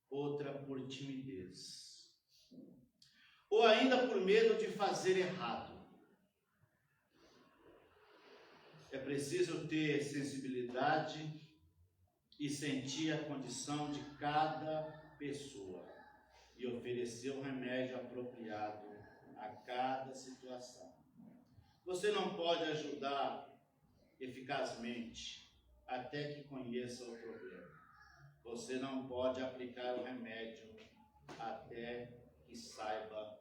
outra por timidez, ou ainda por medo de fazer errado. É preciso ter sensibilidade e sentir a condição de cada pessoa e oferecer o remédio apropriado a cada situação. Você não pode ajudar eficazmente até que conheça o problema. Você não pode aplicar o remédio até que saiba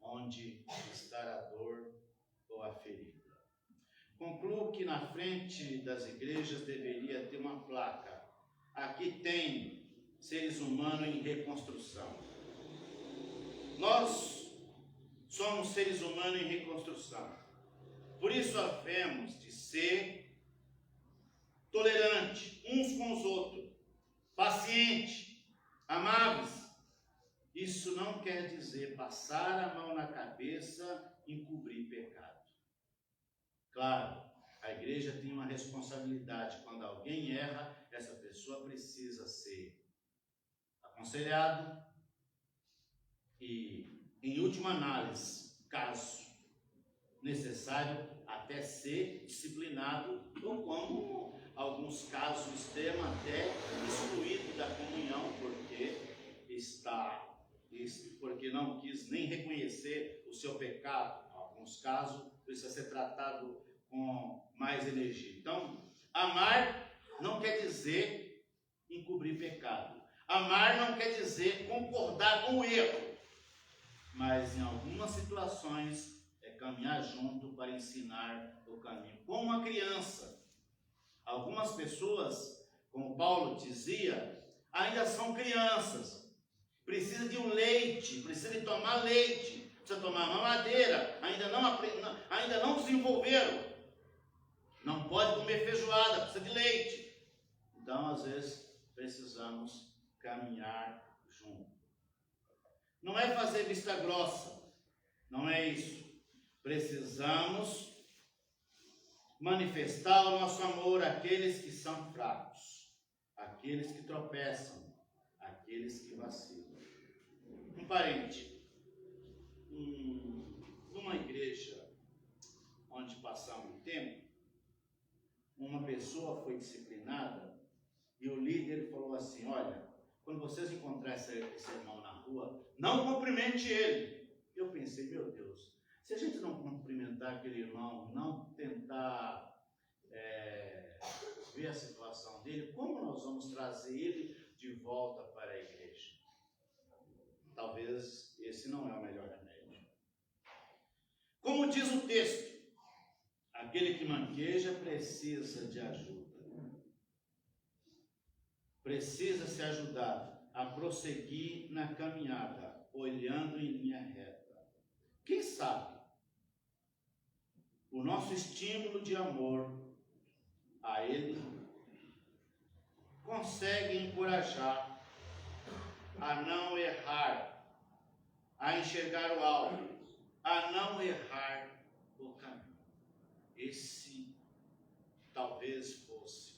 onde está a dor ou a ferida. Concluo que na frente das igrejas deveria ter uma placa. Aqui tem seres humanos em reconstrução. Nós somos seres humanos em reconstrução. Por isso havemos de ser tolerantes uns com os outros, pacientes, amáveis. Isso não quer dizer passar a mão na cabeça e encobrir pecado. Claro, a igreja tem uma responsabilidade. Quando alguém erra, essa pessoa precisa ser aconselhado e, em última análise, caso necessário, até ser disciplinado, ou como alguns casos extremos, até excluído da comunhão, porque não quis nem reconhecer o seu pecado. Em alguns casos, precisa ser tratado com mais energia. Então, amar não quer dizer encobrir pecado. Amar não quer dizer concordar com o erro. Mas em algumas situações é caminhar junto para ensinar o caminho. Como uma criança. Algumas pessoas, como Paulo dizia, ainda são crianças. Precisa de um leite, precisa de tomar leite, precisa tomar mamadeira, ainda não desenvolveram. Não pode comer feijoada, precisa de leite. Então, às vezes, precisamos caminhar junto. Não é fazer vista grossa, não é isso. Precisamos manifestar o nosso amor àqueles que são fracos, àqueles que tropeçam, àqueles que vacilam. Um parente, numa igreja onde passamos um tempo, uma pessoa foi disciplinada e o líder falou assim: olha, quando vocês encontrarem esse irmão na rua, não cumprimente ele. Eu pensei, meu Deus, se a gente não cumprimentar aquele irmão, não tentar ver a situação dele, como nós vamos trazer ele de volta para a igreja? Talvez esse não é o melhor remédio. Como diz o texto, aquele que manqueja precisa de ajuda. Precisa se ajudar a prosseguir na caminhada, olhando em linha reta. Quem sabe o nosso estímulo de amor a ele consegue encorajar a não errar, a enxergar o alvo, a não errar o caminho. Esse talvez fosse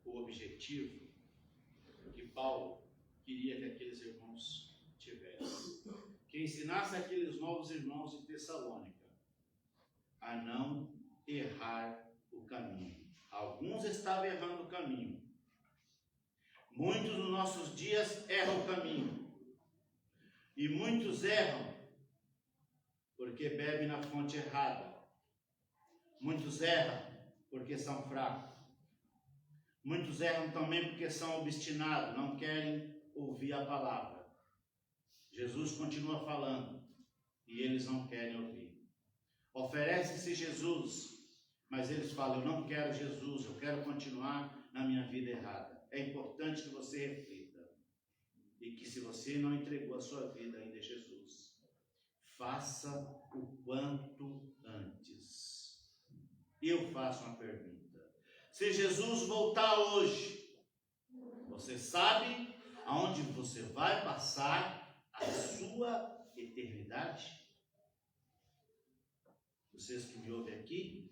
o objetivo que Paulo queria que aqueles irmãos tivessem. Que ensinasse aqueles novos irmãos de Tessalônica a não errar o caminho. Alguns estavam errando o caminho. Muitos nos nossos dias erram o caminho. E muitos erram porque bebem na fonte errada. Muitos erram porque são fracos. Muitos erram também porque são obstinados, não querem ouvir a palavra. Jesus continua falando e eles não querem ouvir. Oferece-se Jesus, mas eles falam: eu não quero Jesus, eu quero continuar na minha vida errada. É importante que você reflita e que, se você não entregou a sua vida ainda a Jesus, faça o quanto antes. Eu faço uma pergunta: se Jesus voltar hoje, você sabe aonde você vai passar a sua eternidade? Vocês que me ouvem aqui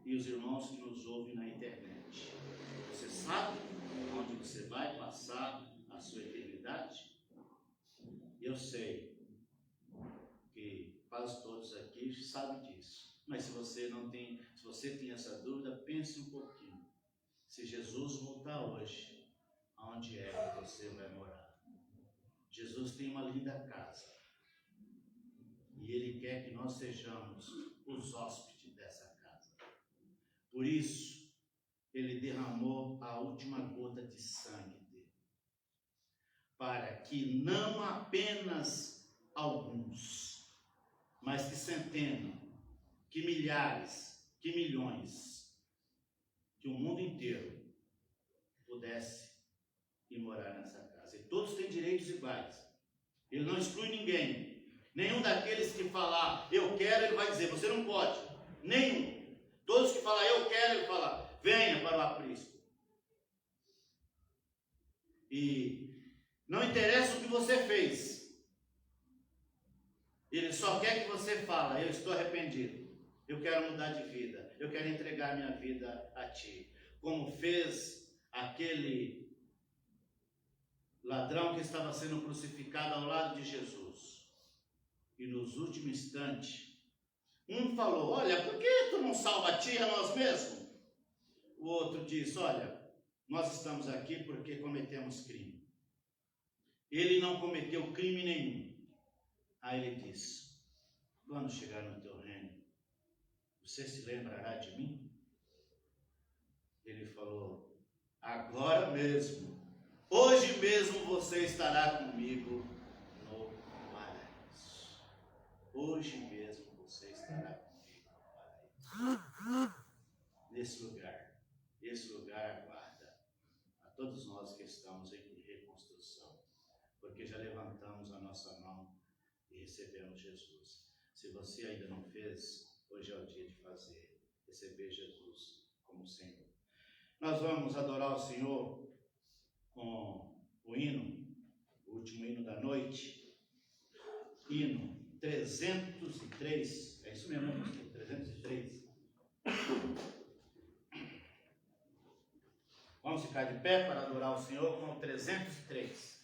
e os irmãos que nos ouvem na internet, você sabe onde você vai passar a sua eternidade? Eu sei que quase todos aqui sabem disso, mas se você tem essa dúvida, pense um pouquinho. Se Jesus voltar hoje, aonde é que você vai morar? Jesus tem uma linda casa, E Ele quer que nós sejamos os hóspedes dessa casa. Por isso, Ele derramou a última gota de sangue dele, para que não apenas alguns, mas que centenas, que milhares, que milhões, que o mundo inteiro pudesse ir morar nessa casa. E todos têm direitos iguais. Ele não exclui ninguém. Nenhum daqueles que falar, eu quero, ele vai dizer, você não pode. Nenhum. Todos que falar, eu quero, ele fala, venha para o aprisco. E não interessa o que você fez. Ele só quer que você fale, eu estou arrependido. Eu quero mudar de vida. Eu quero entregar minha vida a ti. Como fez aquele ladrão que estava sendo crucificado ao lado de Jesus. E nos últimos instantes, um falou, olha, por que tu não salva a ti e a nós mesmos? O outro disse, olha, nós estamos aqui porque cometemos crime. Ele não cometeu crime nenhum. Aí ele disse, quando chegar no teu reino, você se lembrará de mim? Ele falou, agora mesmo, hoje mesmo você estará comigo no paraíso. Hoje mesmo você estará comigo no paraíso. Esse lugar aguarda a todos nós que estamos em reconstrução, porque já levantamos a nossa mão e recebemos Jesus. Se você ainda não fez, hoje é o dia de fazer, receber Jesus como Senhor. Nós vamos adorar o Senhor com o hino, o último hino da noite, hino 303, é isso mesmo, 303. Vamos ficar de pé para adorar o Senhor com o 303.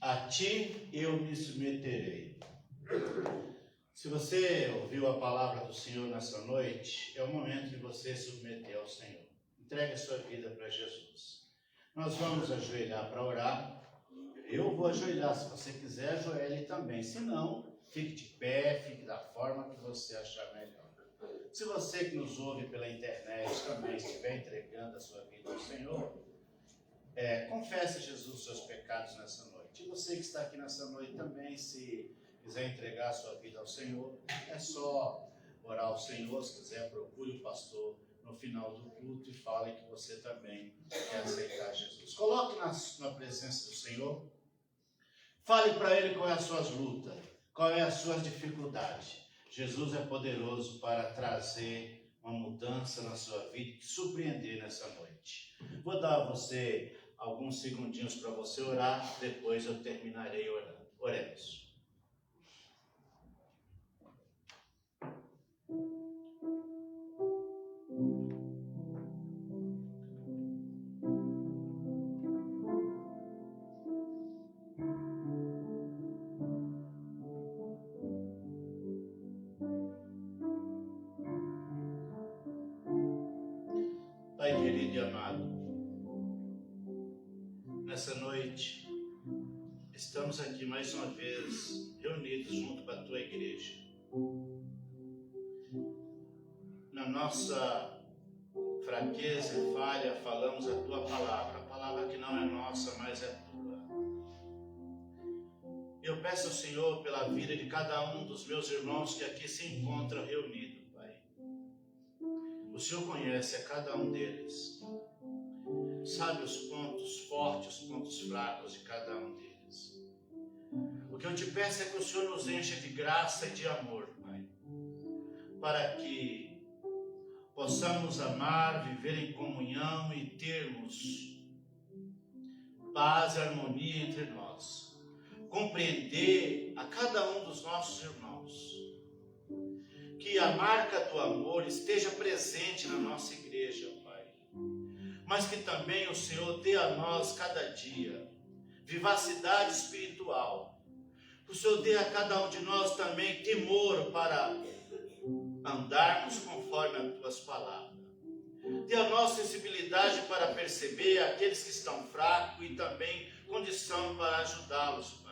A ti eu me submeterei. Se você ouviu a palavra do Senhor nessa noite, é o momento de você submeter ao Senhor. Entregue a sua vida para Jesus. Nós vamos ajoelhar para orar. Eu vou ajoelhar, se você quiser, ajoelhe também. Se não, fique de pé, fique da forma que você achar melhor. Se você que nos ouve pela internet também estiver entregando a sua vida ao Senhor, confesse a Jesus os seus pecados nessa noite. E você que está aqui nessa noite também, se quiser entregar a sua vida ao Senhor, é só orar ao Senhor. Se quiser, procure o pastor no final do culto e fale que você também quer aceitar Jesus. Coloque na presença do Senhor. Fale para Ele qual é as suas lutas, qual é as suas dificuldades. Jesus é poderoso para trazer uma mudança na sua vida e te surpreender nessa noite. Vou dar a você alguns segundinhos para você orar, depois eu terminarei orando. Oremos. Pai querido e amado, nessa noite estamos aqui mais uma vez reunidos junto com a tua igreja. Na nossa fraqueza e falha falamos a tua palavra, a palavra que não é nossa, mas é tua. Eu peço ao Senhor pela vida de cada um dos meus irmãos que aqui se encontram reunidos, Pai. O Senhor conhece a cada um deles. Sabe os pontos fortes, os pontos fracos de cada um deles. O que eu te peço é que o Senhor nos encha de graça e de amor, Pai, para que possamos amar, viver em comunhão e termos paz e harmonia entre nós. Compreender a cada um dos nossos irmãos. Que a marca do amor esteja presente na nossa igreja, Pai. Mas que também o Senhor dê a nós cada dia vivacidade espiritual. Que o Senhor dê a cada um de nós também temor para andarmos conforme as tuas palavras. Dê a nós sensibilidade para perceber aqueles que estão fracos e também condição para ajudá-los, Pai.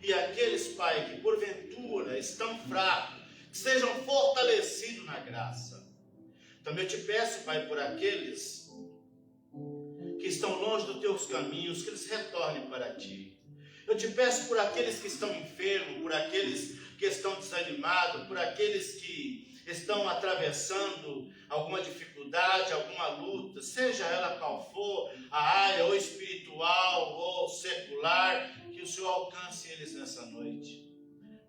E aqueles, Pai, que porventura estão fracos, que sejam fortalecidos na graça. Também eu te peço, Pai, por aqueles que estão longe dos teus caminhos, que eles retornem para ti. Eu te peço por aqueles que estão enfermos, por aqueles que estão desanimados, por aqueles que estão atravessando alguma dificuldade, alguma luta, seja ela qual for, a área ou espiritual ou secular, que o Senhor alcance eles nessa noite.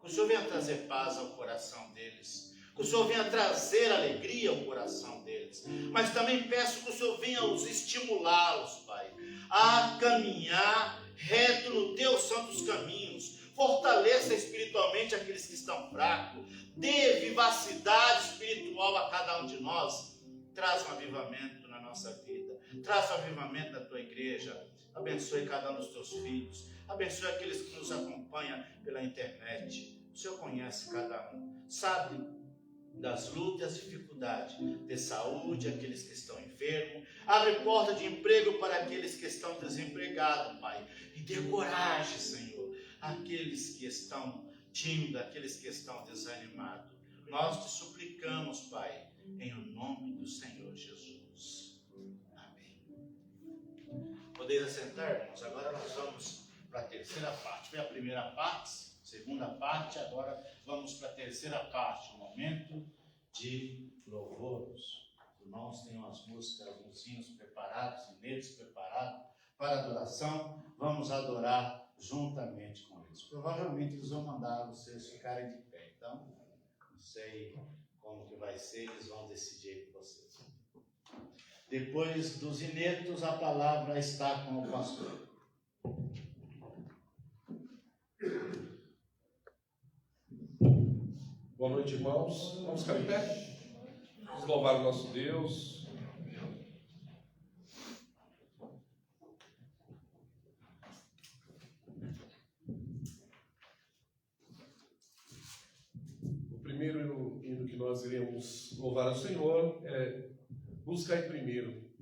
Que o Senhor venha trazer paz ao coração deles. Que o Senhor venha trazer alegria ao coração deles. Mas também peço que o Senhor venha os estimulá-los, Pai, a caminhar reto nos teus santos caminhos. Fortaleça espiritualmente aqueles que estão fracos. Dê vivacidade espiritual a cada um de nós. Traz um avivamento na nossa vida. Traz um avivamento na tua igreja. Abençoe cada um dos teus filhos. Abençoe aqueles que nos acompanham pela internet. O Senhor conhece cada um. Sabe das lutas e dificuldades de saúde, aqueles que estão enfermos. Abre porta de emprego para aqueles que estão desempregados, Pai. E dê coragem, Senhor, àqueles que estão tímidos, àqueles que estão desanimados. Nós te suplicamos, Pai, em o nome do Senhor Jesus. Amém. Podeis assentar, irmãos? Agora nós vamos para a terceira parte. Foi a primeira parte, segunda parte, agora vamos para a terceira parte, o momento de louvores. Os irmãos têm umas músicas, alguns hinos preparados, hinetos preparados para adoração. Vamos adorar juntamente com eles. Provavelmente eles vão mandar vocês ficarem de pé, então não sei como que vai ser, eles vão decidir com vocês. Depois dos hinetos, a palavra está com o pastor. Boa noite, irmãos. Vamos ficar em pé? Vamos louvar o nosso Deus. O primeiro hino que nós iremos louvar ao Senhor é Buscai Primeiro.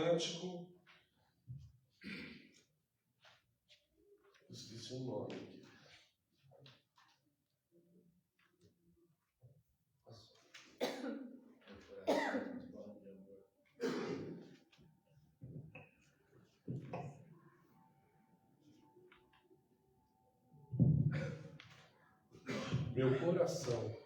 cântico. Esqueci um nome aqui. Meu coração.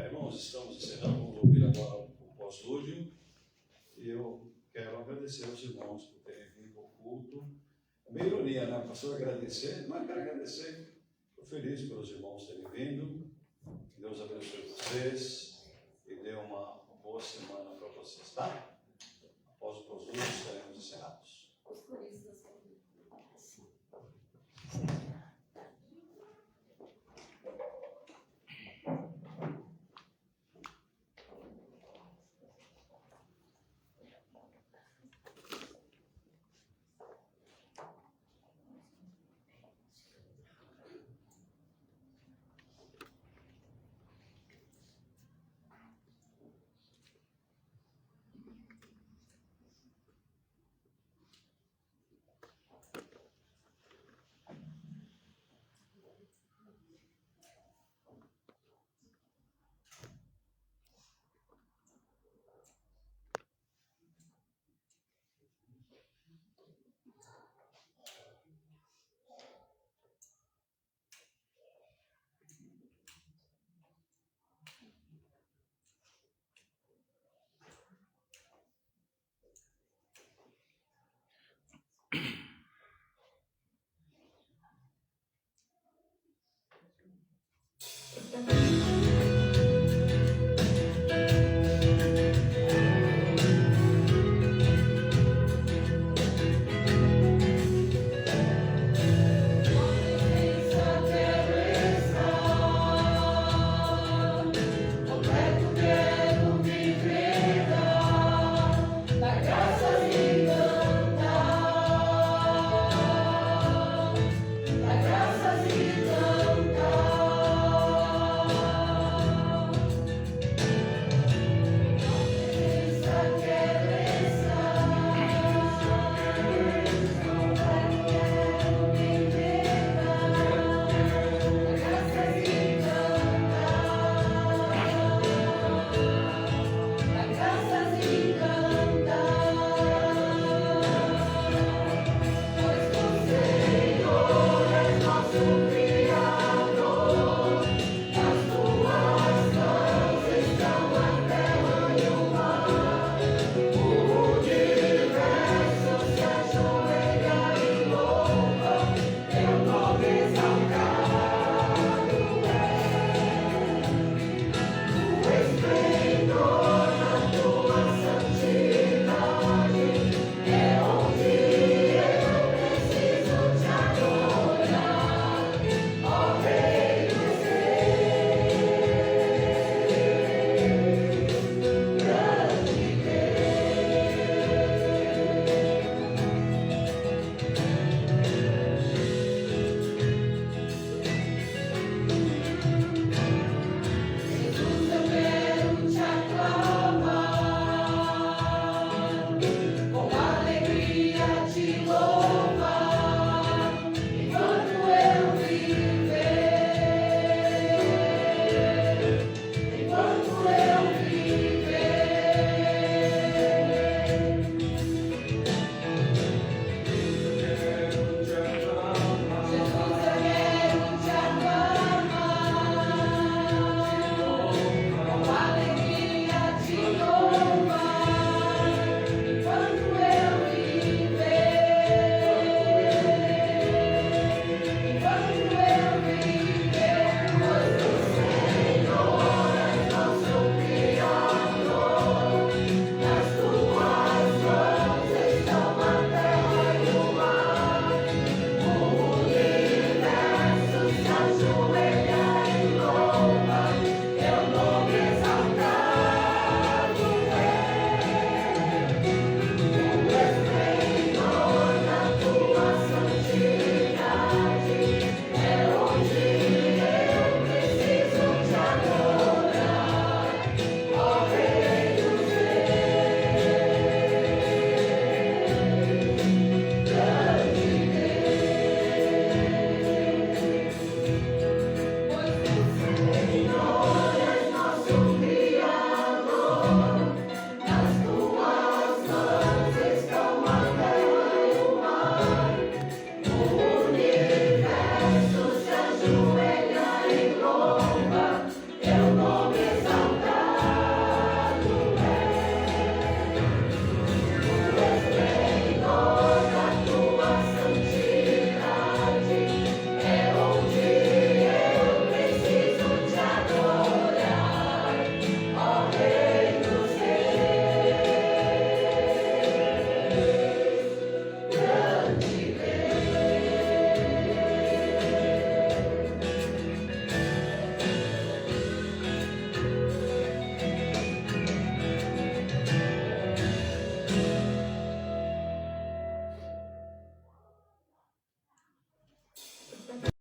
Irmãos, estamos encerrando, vamos ouvir agora o pós-lúdio. E eu quero agradecer aos irmãos por terem vindo ao culto. É meio ironia, né? O pastor agradecer, mas eu quero agradecer. Estou feliz pelos irmãos terem vindo. Que Deus abençoe vocês e dê uma boa semana para vocês, tá? Após o pós-lúdio,